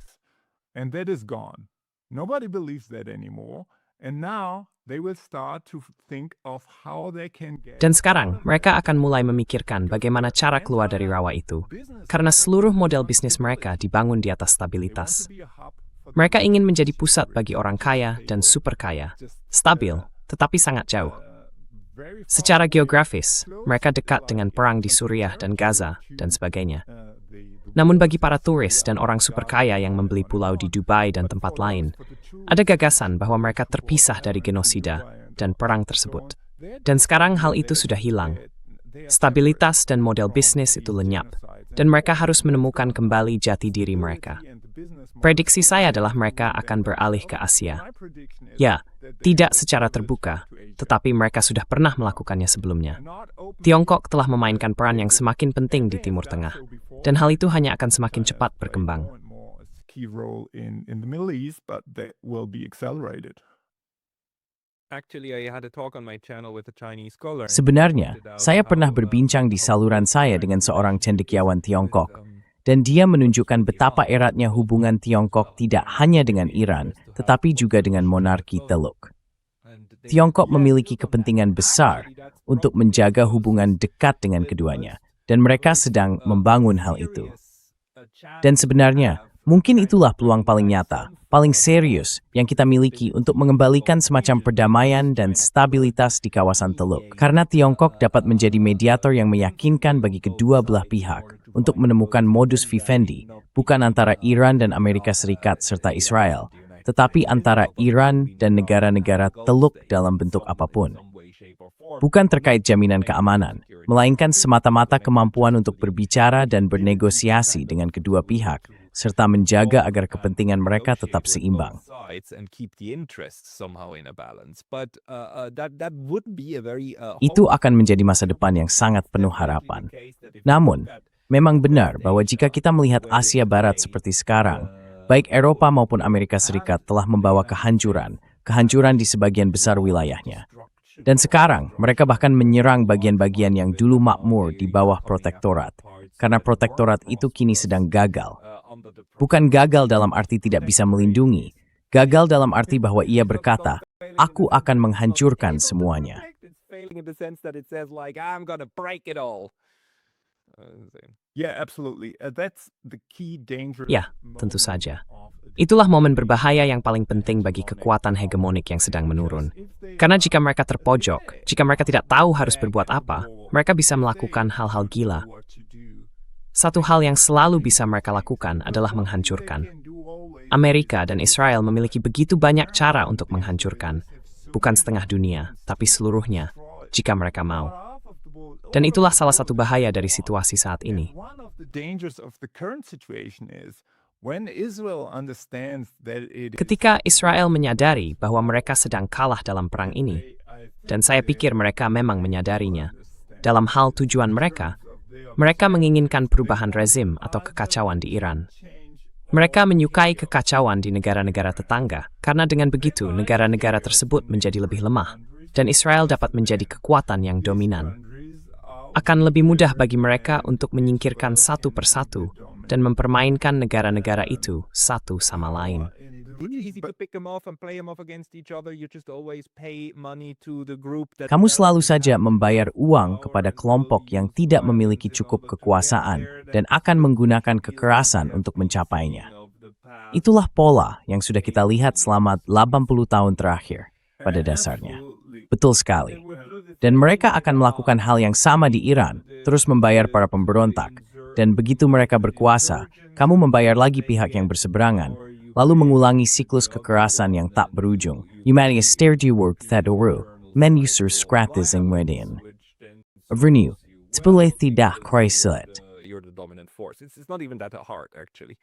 Speaker 3: Dan sekarang, mereka akan mulai memikirkan bagaimana cara keluar dari rawa itu. Karena seluruh model bisnis mereka dibangun di atas stabilitas. Mereka ingin menjadi pusat bagi orang kaya dan super kaya, stabil, tetapi sangat jauh. Secara geografis, mereka dekat dengan perang di Suriah dan Gaza, dan sebagainya. Namun bagi para turis dan orang super kaya yang membeli pulau di Dubai dan tempat lain, ada gagasan bahwa mereka terpisah dari genosida dan perang tersebut. Dan sekarang hal itu sudah hilang. Stabilitas dan model bisnis itu lenyap, dan mereka harus menemukan kembali jati diri mereka. Prediksi saya adalah mereka akan beralih ke Asia. Ya, tidak secara terbuka, tetapi mereka sudah pernah melakukannya sebelumnya. Tiongkok telah memainkan peran yang semakin penting di Timur Tengah, dan hal itu hanya akan semakin cepat berkembang.
Speaker 2: Sebenarnya, saya pernah berbincang di saluran saya dengan seorang cendekiawan Tiongkok, dan dia menunjukkan betapa eratnya hubungan Tiongkok tidak hanya dengan Iran, tetapi juga dengan monarki Teluk. Tiongkok memiliki kepentingan besar untuk menjaga hubungan dekat dengan keduanya, dan mereka sedang membangun hal itu. Dan sebenarnya, mungkin itulah peluang paling nyata, paling serius yang kita miliki untuk mengembalikan semacam perdamaian dan stabilitas di kawasan Teluk. Karena Tiongkok dapat menjadi mediator yang meyakinkan bagi kedua belah pihak untuk menemukan modus vivendi, bukan antara Iran dan Amerika Serikat serta Israel, tetapi antara Iran dan negara-negara Teluk dalam bentuk apapun. Bukan terkait jaminan keamanan, melainkan semata-mata kemampuan untuk berbicara dan bernegosiasi dengan kedua pihak, serta menjaga agar kepentingan mereka tetap seimbang. Itu akan menjadi masa depan yang sangat penuh harapan. Namun, memang benar bahwa jika kita melihat Asia Barat seperti sekarang, baik Eropa maupun Amerika Serikat telah membawa kehancuran di sebagian besar wilayahnya. Dan sekarang, mereka bahkan menyerang bagian-bagian yang dulu makmur di bawah protektorat, karena protektorat itu kini sedang gagal. Bukan gagal dalam arti tidak bisa melindungi, gagal dalam arti bahwa ia berkata, "Aku akan menghancurkan semuanya."
Speaker 3: Ya, tentu saja. Itulah momen berbahaya yang paling penting bagi kekuatan hegemonik yang sedang menurun. Karena jika mereka terpojok, jika mereka tidak tahu harus berbuat apa, mereka bisa melakukan hal-hal gila. Satu hal yang selalu bisa mereka lakukan adalah menghancurkan. Amerika dan Israel memiliki begitu banyak cara untuk menghancurkan. Bukan setengah dunia, tapi seluruhnya, jika mereka mau. Dan itulah salah satu bahaya dari situasi saat ini. Ketika Israel menyadari bahwa mereka sedang kalah dalam perang ini, dan saya pikir mereka memang menyadarinya, dalam hal tujuan mereka, mereka menginginkan perubahan rezim atau kekacauan di Iran. Mereka menyukai kekacauan di negara-negara tetangga, karena dengan begitu negara-negara tersebut menjadi lebih lemah, dan Israel dapat menjadi kekuatan yang dominan. Akan lebih mudah bagi mereka untuk menyingkirkan satu persatu dan mempermainkan negara-negara itu satu sama lain.
Speaker 2: Kamu selalu saja membayar uang kepada kelompok yang tidak memiliki cukup kekuasaan dan akan menggunakan kekerasan untuk mencapainya. Itulah pola yang sudah kita lihat selama 80 tahun terakhir pada dasarnya. Betul sekali. Dan mereka akan melakukan hal yang sama di Iran, terus membayar para pemberontak. Dan begitu mereka berkuasa, kamu membayar lagi pihak yang berseberangan, lalu mengulangi siklus kekerasan yang tak berujung. Humanity sterdiword thedoru, men user scratis and wedin. Avenue, sepuluh tidak kraiselet.
Speaker 1: You're the dominant force. It's not even that hard, actually.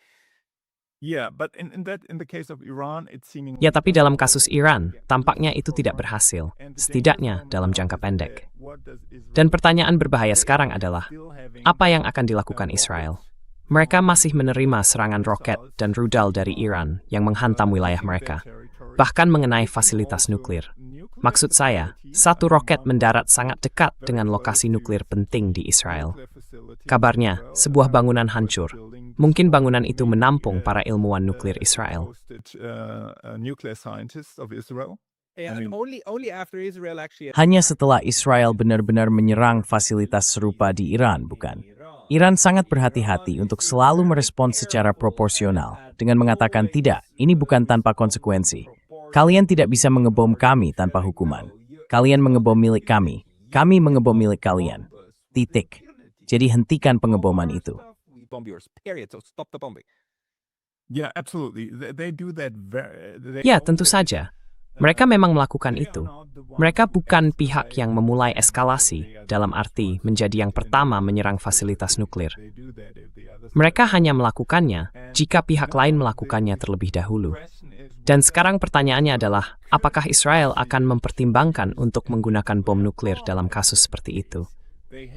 Speaker 4: Yeah, but in the case of Iran, it's seeming.
Speaker 3: Ya, tapi dalam kasus Iran, tampaknya itu tidak berhasil, setidaknya dalam jangka pendek. Dan pertanyaan berbahaya sekarang adalah, apa yang akan dilakukan Israel? Mereka masih menerima serangan roket dan rudal dari Iran yang menghantam wilayah mereka, bahkan mengenai fasilitas nuklir. Maksud saya, satu roket mendarat sangat dekat dengan lokasi nuklir penting di Israel. Kabarnya, sebuah bangunan hancur. Mungkin bangunan itu menampung para ilmuwan nuklir Israel.
Speaker 2: Hanya setelah Israel benar-benar menyerang fasilitas serupa di Iran, bukan? Iran sangat berhati-hati untuk selalu merespons secara proporsional dengan mengatakan tidak, ini bukan tanpa konsekuensi. Kalian tidak bisa mengebom kami tanpa hukuman. Kalian mengebom milik kami mengebom milik kalian. Titik. Jadi hentikan pengeboman itu.
Speaker 4: Yeah, absolutely. They do that
Speaker 3: Ya, tentu saja. Mereka memang melakukan itu. Mereka bukan pihak yang memulai eskalasi dalam arti menjadi yang pertama menyerang fasilitas nuklir. Mereka hanya melakukannya jika pihak lain melakukannya terlebih dahulu. Dan sekarang pertanyaannya adalah, apakah Israel akan mempertimbangkan untuk menggunakan bom nuklir dalam kasus seperti itu?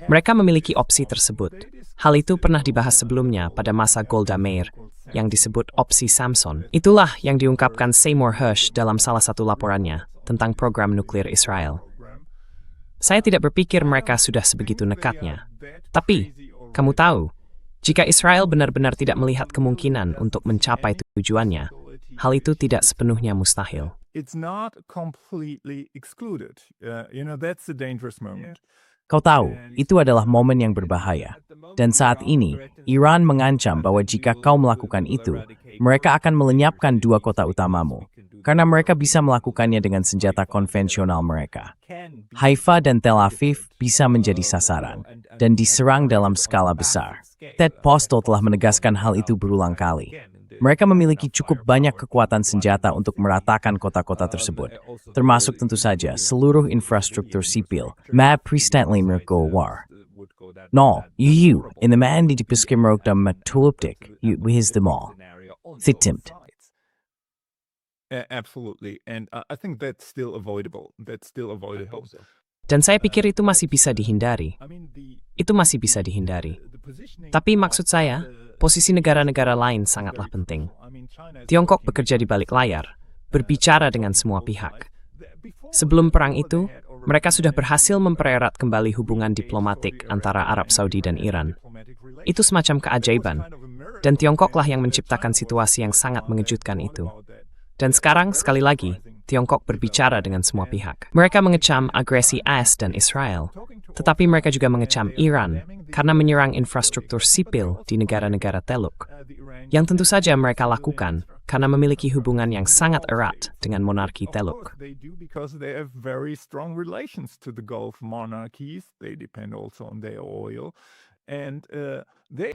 Speaker 3: Mereka memiliki opsi tersebut. Hal itu pernah dibahas sebelumnya pada masa Golda Meir, yang disebut opsi Samson. Itulah yang diungkapkan Seymour Hersh dalam salah satu laporannya tentang program nuklir Israel. Saya tidak berpikir mereka sudah sebegitu nekatnya. Tapi, kamu tahu, jika Israel benar-benar tidak melihat kemungkinan untuk mencapai tujuannya, hal itu tidak sepenuhnya mustahil.
Speaker 4: It's not completely excluded. That's the dangerous moment.
Speaker 2: Kau tahu, itu adalah momen yang berbahaya. Dan saat ini, Iran mengancam bahwa jika kau melakukan itu, mereka akan melenyapkan dua kota utamamu. Karena mereka bisa melakukannya dengan senjata konvensional mereka. Haifa dan Tel Aviv bisa menjadi sasaran, dan diserang dalam skala besar. Ted Postel telah menegaskan hal itu berulang kali. Mereka memiliki cukup banyak kekuatan senjata untuk meratakan kota-kota tersebut, termasuk tentu saja seluruh infrastruktur sipil. Mab pristantly war. No, you, in the man di piskim rogdam matuluptik, you wihis them all. Thitimt.
Speaker 4: Absolutely, and I think that's still avoidable.
Speaker 3: Dan saya pikir itu masih bisa dihindari. Tapi maksud saya, posisi negara-negara lain sangatlah penting. Tiongkok bekerja di balik layar, berbicara dengan semua pihak. Sebelum perang itu, mereka sudah berhasil mempererat kembali hubungan diplomatik antara Arab Saudi dan Iran. Itu semacam keajaiban, dan Tiongkoklah yang menciptakan situasi yang sangat mengejutkan itu. Dan sekarang, sekali lagi, Tiongkok berbicara dengan semua pihak. Mereka mengecam agresi AS dan Israel, tetapi mereka juga mengecam Iran karena menyerang infrastruktur sipil di negara-negara Teluk, yang tentu saja mereka lakukan karena memiliki hubungan yang sangat erat dengan monarki Teluk.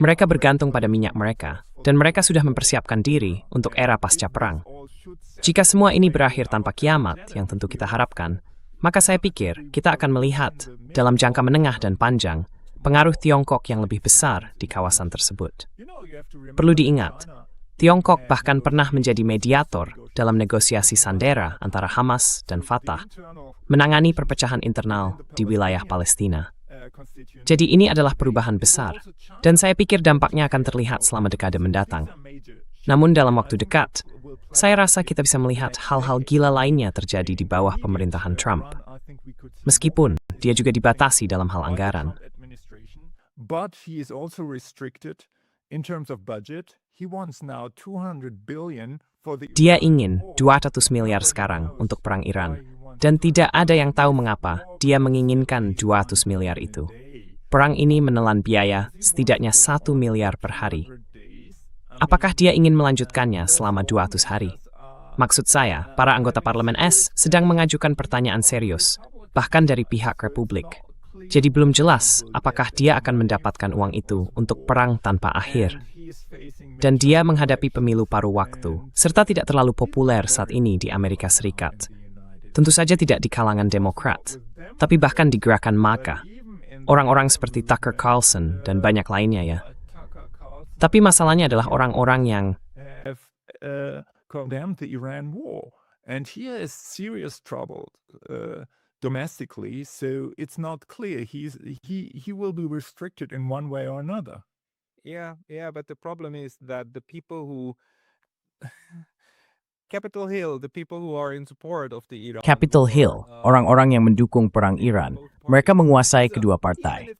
Speaker 3: Mereka bergantung pada minyak mereka, dan mereka sudah mempersiapkan diri untuk era pasca perang. Jika semua ini berakhir tanpa kiamat, yang tentu kita harapkan, maka saya pikir kita akan melihat, dalam jangka menengah dan panjang, pengaruh Tiongkok yang lebih besar di kawasan tersebut. Perlu diingat, Tiongkok bahkan pernah menjadi mediator dalam negosiasi Sandera antara Hamas dan Fatah, menangani perpecahan internal di wilayah Palestina. Jadi ini adalah perubahan besar, dan saya pikir dampaknya akan terlihat selama dekade mendatang. Namun dalam waktu dekat, saya rasa kita bisa melihat hal-hal gila lainnya terjadi di bawah pemerintahan Trump. Meskipun dia juga dibatasi dalam hal anggaran.
Speaker 4: But he is also restricted in terms of budget. He wants now 200 billion for the
Speaker 3: Dia ingin 200 miliar sekarang untuk perang Iran. Dan tidak ada yang tahu mengapa dia menginginkan 200 miliar itu. Perang ini menelan biaya setidaknya 1 miliar per hari. Apakah dia ingin melanjutkannya selama 200 hari? Maksud saya, para anggota parlemen S sedang mengajukan pertanyaan serius, bahkan dari pihak Republik. Jadi belum jelas apakah dia akan mendapatkan uang itu untuk perang tanpa akhir. Dan dia menghadapi pemilu paruh waktu, serta tidak terlalu populer saat ini di Amerika Serikat. Tentu saja tidak di kalangan Demokrat, tapi bahkan di gerakan MAGA. Orang-orang seperti Tucker Carlson dan banyak lainnya ya. Tapi masalahnya adalah orang-orang yang
Speaker 4: condemned the Iran war, and he has serious trouble domestically. So it's not clear he will be restricted in one way or another.
Speaker 1: Yeah, but the problem is that the people who Capitol Hill, the people who are in support of the Iran
Speaker 2: Capitol Hill, orang-orang yang mendukung perang Iran, mereka menguasai kedua partai.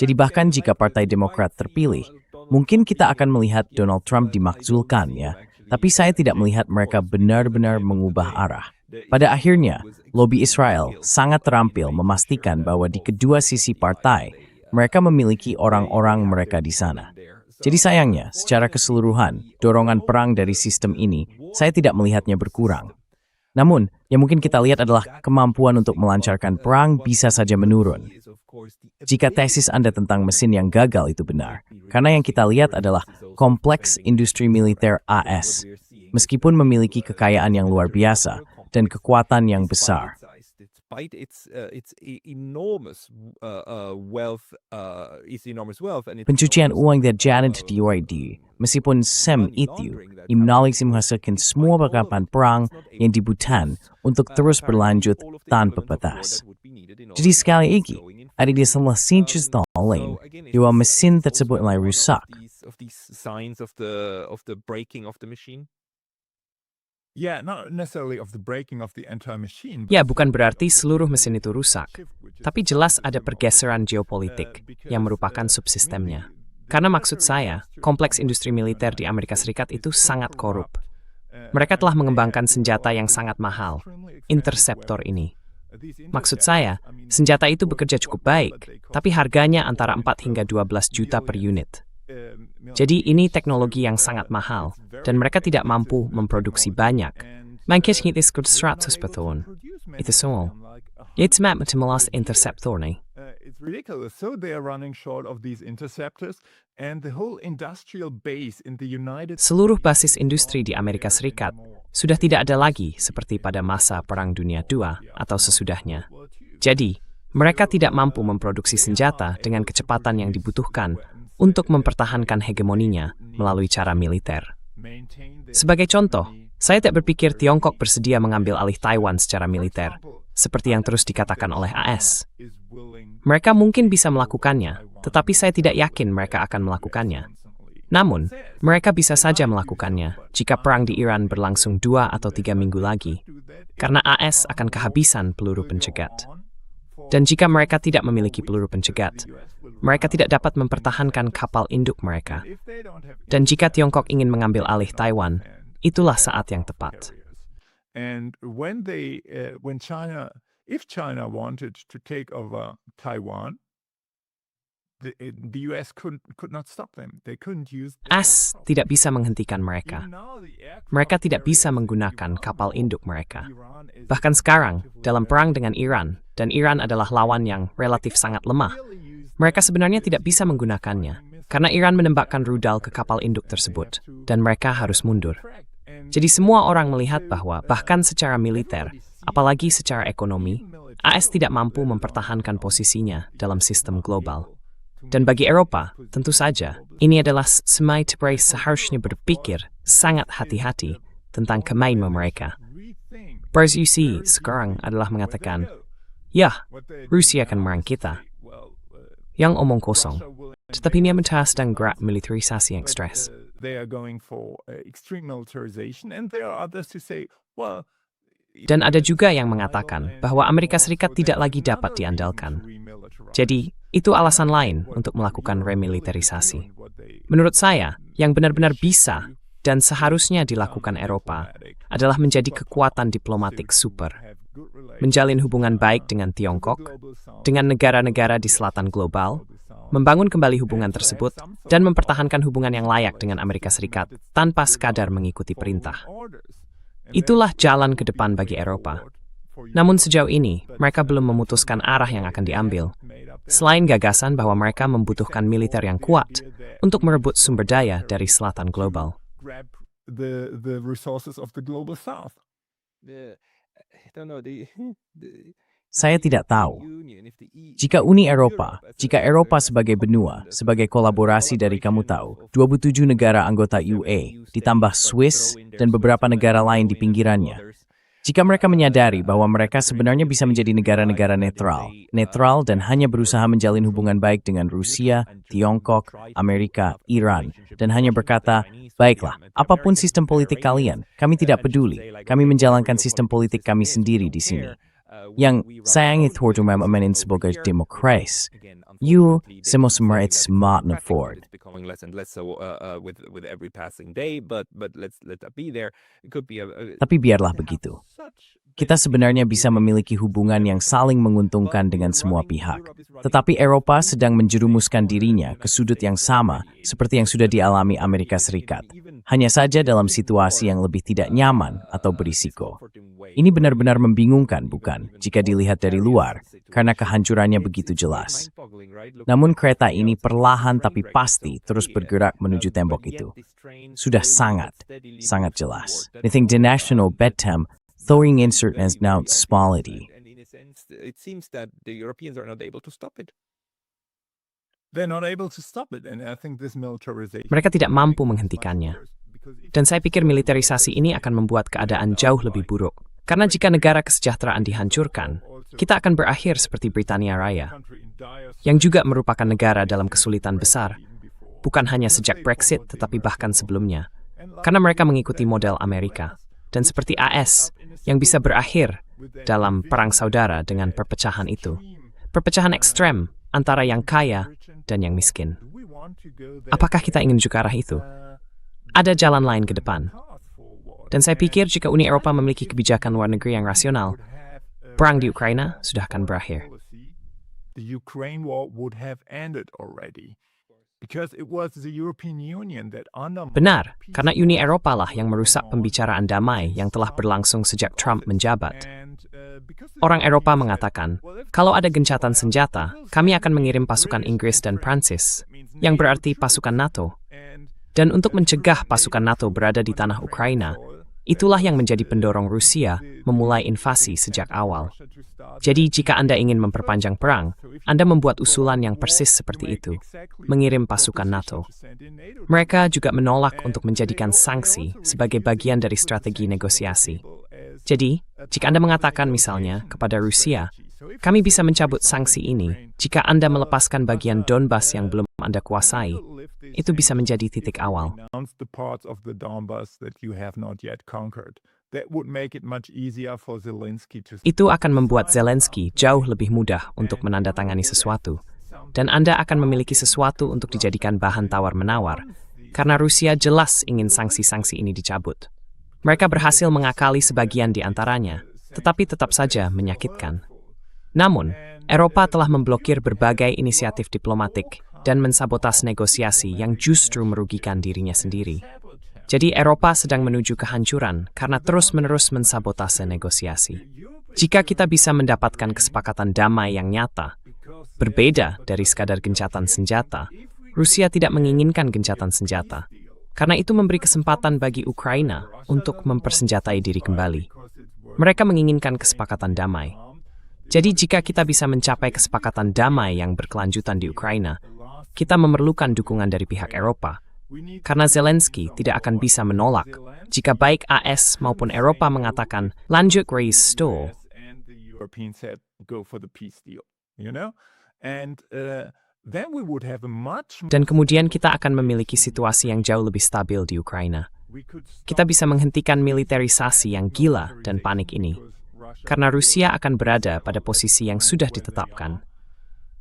Speaker 2: Jadi bahkan jika Partai Demokrat terpilih, mungkin kita akan melihat Donald Trump dimakzulkan ya, tapi saya tidak melihat mereka benar-benar mengubah arah. Pada akhirnya, lobi Israel sangat terampil memastikan bahwa di kedua sisi partai, mereka memiliki orang-orang mereka di sana. Jadi sayangnya, secara keseluruhan, dorongan perang dari sistem ini, saya tidak melihatnya berkurang. Namun, yang mungkin kita lihat adalah kemampuan untuk melancarkan perang bisa saja menurun. Jika tesis Anda tentang mesin yang gagal itu benar, karena yang kita lihat adalah kompleks industri militer AS, meskipun memiliki kekayaan yang luar biasa dan kekuatan yang besar. Pencucian uang dan Janet DOID, meskipun SEM itu, Imnaliksi menghasilkan semua perlengkapan perang yang dibutuhkan untuk terus berlanjut tanpa batas. Jadi sekali lagi, ada di salah satu lain, dua mesin tersebut mulai rusak.
Speaker 4: Yeah, not necessarily of the breaking of the entire machine.
Speaker 3: Ya, bukan berarti seluruh mesin itu rusak. Tapi jelas ada pergeseran geopolitik yang merupakan subsistemnya. Karena maksud saya, kompleks industri militer di Amerika Serikat itu sangat korup. Mereka telah mengembangkan senjata yang sangat mahal, interceptor ini. Maksud saya, senjata itu bekerja cukup baik, tapi harganya antara 4 hingga 12 juta per unit. Jadi ini teknologi yang sangat mahal, dan mereka tidak mampu memproduksi banyak. Makanya itu 100 per tahun. Itu semua. It's map melas interceptor nih.
Speaker 4: It's ridiculous. So they are running short of these interceptors, and the whole industrial base in the United States.
Speaker 3: Seluruh basis industri di Amerika Serikat sudah tidak ada lagi seperti pada masa Perang Dunia II atau sesudahnya. Jadi, mereka tidak mampu memproduksi senjata dengan kecepatan yang dibutuhkan untuk mempertahankan hegemoninya melalui cara militer. Sebagai contoh, saya tidak berpikir Tiongkok bersedia mengambil alih Taiwan secara militer, seperti yang terus dikatakan oleh AS. Mereka mungkin bisa melakukannya, tetapi saya tidak yakin mereka akan melakukannya. Namun, mereka bisa saja melakukannya jika perang di Iran berlangsung 2 atau 3 minggu lagi, karena AS akan kehabisan peluru pencegat. Dan jika mereka tidak memiliki peluru pencegat, mereka tidak dapat mempertahankan kapal induk mereka. Dan jika Tiongkok ingin mengambil alih Taiwan, itulah saat yang tepat.
Speaker 4: And if China wanted to take over Taiwan, the US could not stop them. They couldn't use.
Speaker 3: AS tidak bisa menghentikan mereka. Mereka tidak bisa menggunakan kapal induk mereka. Bahkan sekarang, dalam perang dengan Iran, dan Iran adalah lawan yang relatif sangat lemah, mereka sebenarnya tidak bisa menggunakannya, karena Iran menembakkan rudal ke kapal induk tersebut, dan mereka harus mundur. Jadi semua orang melihat bahwa bahkan secara militer, apalagi secara ekonomi, AS tidak mampu mempertahankan posisinya dalam sistem global. Dan bagi Eropa, tentu saja, ini adalah semai terai seharusnya berpikir sangat hati-hati tentang kemauan mereka. Pers UC sekarang adalah mengatakan, ya, Rusia akan menyerang kita. yang omong kosong, tetapi Myanmar sedang gerak militerisasi yang stres.
Speaker 4: They are going for extreme militarization, and there are others who say, well,
Speaker 3: Dan ada juga yang mengatakan bahwa Amerika Serikat tidak lagi dapat diandalkan. Jadi, itu alasan lain untuk melakukan remilitarisasi. Menurut saya, yang benar-benar bisa dan seharusnya dilakukan Eropa adalah menjadi kekuatan diplomatik super, menjalin hubungan baik dengan Tiongkok, dengan negara-negara di selatan global, membangun kembali hubungan tersebut, dan mempertahankan hubungan yang layak dengan Amerika Serikat tanpa sekadar mengikuti perintah. Itulah jalan ke depan bagi Eropa. Namun sejauh ini, mereka belum memutuskan arah yang akan diambil. Selain gagasan bahwa mereka membutuhkan militer yang kuat untuk merebut sumber daya dari selatan global.
Speaker 4: grab the resources of the global south.
Speaker 2: Saya tidak tahu. Jika Uni Eropa, jika Eropa sebagai benua, sebagai kolaborasi dari kamu tahu, 27 negara anggota UE, ditambah Swiss dan beberapa negara lain di pinggirannya. Jika mereka menyadari bahwa mereka sebenarnya bisa menjadi negara-negara netral dan hanya berusaha menjalin hubungan baik dengan Rusia, Tiongkok, Amerika, Iran, dan hanya berkata, baiklah, apapun sistem politik kalian, kami tidak peduli, kami menjalankan sistem politik kami sendiri di sini. Yang saya ingin terjemahkan sebagai demokrasi. You semua it's smart and afford.
Speaker 1: Becoming less and less so with every passing day, but let's let that be there. It could be
Speaker 2: Tapi biarlah begitu. Kita sebenarnya bisa memiliki hubungan yang saling menguntungkan dengan semua pihak. Tetapi Eropa sedang menjerumuskan dirinya ke sudut yang sama seperti yang sudah dialami Amerika Serikat. Hanya saja dalam situasi yang lebih tidak nyaman atau berisiko. Ini benar-benar membingungkan, bukan, jika dilihat dari luar, karena kehancurannya begitu jelas. Namun kereta ini perlahan tapi pasti terus bergerak menuju tembok itu. Sudah sangat jelas. I think the national bedtime throwing insert as now smallity.
Speaker 1: And in a sense, it seems that the Europeans are not able to stop it.
Speaker 4: They're not able to stop it, and I think this militarization.
Speaker 3: Mereka tidak mampu menghentikannya. Dan saya pikir militerisasi ini akan membuat keadaan jauh lebih buruk. Karena jika negara kesejahteraan dihancurkan, kita akan berakhir seperti Britania Raya, yang juga merupakan negara dalam kesulitan besar, bukan hanya sejak Brexit, tetapi bahkan sebelumnya. Karena mereka mengikuti model Amerika, dan seperti AS, yang bisa berakhir dalam perang saudara dengan perpecahan itu. Perpecahan ekstrem antara yang kaya dan yang miskin. Apakah kita ingin menuju ke arah itu? Ada jalan lain ke depan. Dan saya pikir jika Uni Eropa memiliki kebijakan luar negeri yang rasional, perang di Ukraina sudah akan berakhir.
Speaker 4: The Ukraine war would have ended already. Because it was the European Union that
Speaker 3: Benar, karena Uni Eropa lah yang merusak pembicaraan damai yang telah berlangsung sejak Trump menjabat. Orang Eropa mengatakan, kalau ada gencatan senjata, kami akan mengirim pasukan Inggris dan Prancis, yang berarti pasukan NATO. Dan untuk mencegah pasukan NATO berada di tanah Ukraina, itulah yang menjadi pendorong Rusia memulai invasi sejak awal. Jadi jika Anda ingin memperpanjang perang, Anda membuat usulan yang persis seperti itu, mengirim pasukan NATO. Mereka juga menolak untuk menjadikan sanksi sebagai bagian dari strategi negosiasi. Jadi, jika Anda mengatakan misalnya kepada Rusia, kami bisa mencabut sanksi ini jika Anda melepaskan bagian Donbas yang belum Anda kuasai, itu bisa menjadi titik awal. Itu akan membuat Zelensky jauh lebih mudah untuk menandatangani sesuatu, dan Anda akan memiliki sesuatu untuk dijadikan bahan tawar-menawar, karena Rusia jelas ingin sanksi-sanksi ini dicabut. Mereka berhasil mengakali sebagian di antaranya, tetapi tetap saja menyakitkan. Namun, Eropa telah memblokir berbagai inisiatif diplomatik dan mensabotase negosiasi yang justru merugikan dirinya sendiri. Jadi Eropa sedang menuju kehancuran karena terus-menerus mensabotase negosiasi. Jika kita bisa mendapatkan kesepakatan damai yang nyata, berbeda dari sekadar gencatan senjata, Rusia tidak menginginkan gencatan senjata, karena itu memberi kesempatan bagi Ukraina untuk mempersenjatai diri kembali. Mereka menginginkan kesepakatan damai. Jadi jika kita bisa mencapai kesepakatan damai yang berkelanjutan di Ukraina, kita memerlukan dukungan dari pihak Eropa, karena Zelensky tidak akan bisa menolak jika baik AS maupun Eropa mengatakan lanjut restore.
Speaker 4: then we would have a much
Speaker 3: Dan kemudian kita akan memiliki situasi yang jauh lebih stabil di Ukraina.
Speaker 4: we could stop
Speaker 3: Kita bisa menghentikan militerisasi yang gila dan panik ini, karena Rusia akan berada pada posisi yang sudah ditetapkan.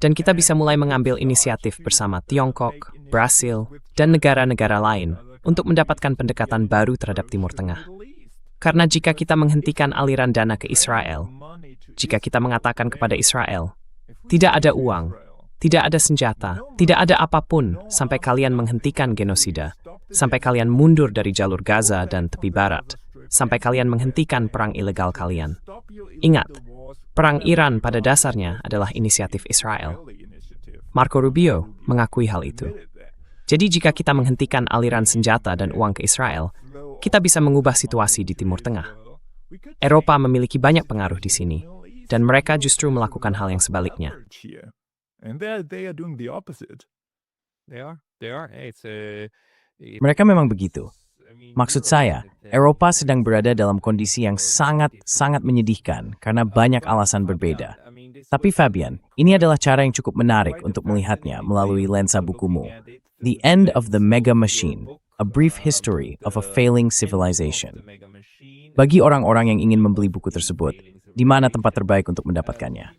Speaker 3: Dan kita bisa mulai mengambil inisiatif bersama Tiongkok, Brasil, dan negara-negara lain untuk mendapatkan pendekatan baru terhadap Timur Tengah. Karena jika kita menghentikan aliran dana ke Israel, jika kita mengatakan kepada Israel, tidak ada uang, tidak ada senjata, tidak ada apapun sampai kalian menghentikan genosida, sampai kalian mundur dari jalur Gaza dan tepi barat, sampai kalian menghentikan perang ilegal kalian. Ingat, perang Iran pada dasarnya adalah inisiatif Israel. Marco Rubio mengakui hal itu. Jadi jika kita menghentikan aliran senjata dan uang ke Israel, kita bisa mengubah situasi di Timur Tengah. Eropa memiliki banyak pengaruh di sini, dan mereka justru melakukan hal yang sebaliknya.
Speaker 4: and they are doing the opposite.
Speaker 1: They are.
Speaker 2: Mereka memang begitu. Maksud saya, Eropa sedang berada dalam kondisi yang sangat menyedihkan karena banyak alasan berbeda. Tapi Fabian, ini adalah cara yang cukup menarik untuk melihatnya melalui lensa bukumu. The End of the Mega Machine, A Brief History of a Failing Civilization. Bagi orang-orang yang ingin membeli buku tersebut, di mana tempat terbaik untuk mendapatkannya?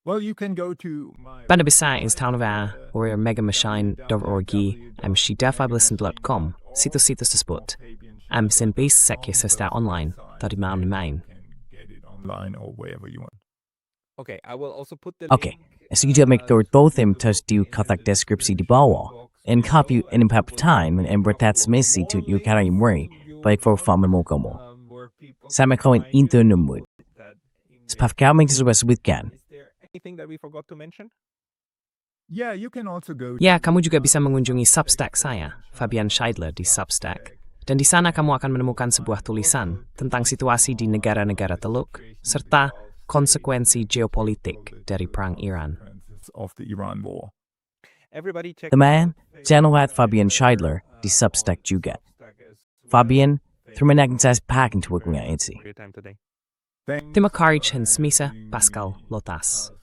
Speaker 4: Well, you can go to my
Speaker 3: Pada besar is Taunava, or megamachine.org, shidafablicent.com, situs-situs tersebut. Sin base sekya sesta online, tadi main.
Speaker 4: and get it online or wherever you want.
Speaker 1: Okay, I will also put the
Speaker 2: Oke, sige megturtothim tas di kotak deskripsi di bawah. En copy en impaptain en bertatsmisi to you karimuri, baik for famen mo kamu. Sama koin into numud. Spafkau mengsebutkan.
Speaker 1: anything that we forgot to mention?
Speaker 4: Yeah, you can also go
Speaker 3: Ya, kamu juga bisa mengunjungi Substack saya, Fabian Scheidler di Substack. Dan di sana kamu akan menemukan sebuah tulisan tentang situasi di negara-negara Teluk, serta konsekuensi geopolitik dari Perang Iran.
Speaker 4: of the Iran war.
Speaker 1: Everybody check
Speaker 2: Teman, channel at Fabian Scheidler di Substack juga. Fabian, terima kasih pak into working at
Speaker 1: for your time today.
Speaker 4: Thank
Speaker 3: Terima kasih Smisa Pascal Lotas.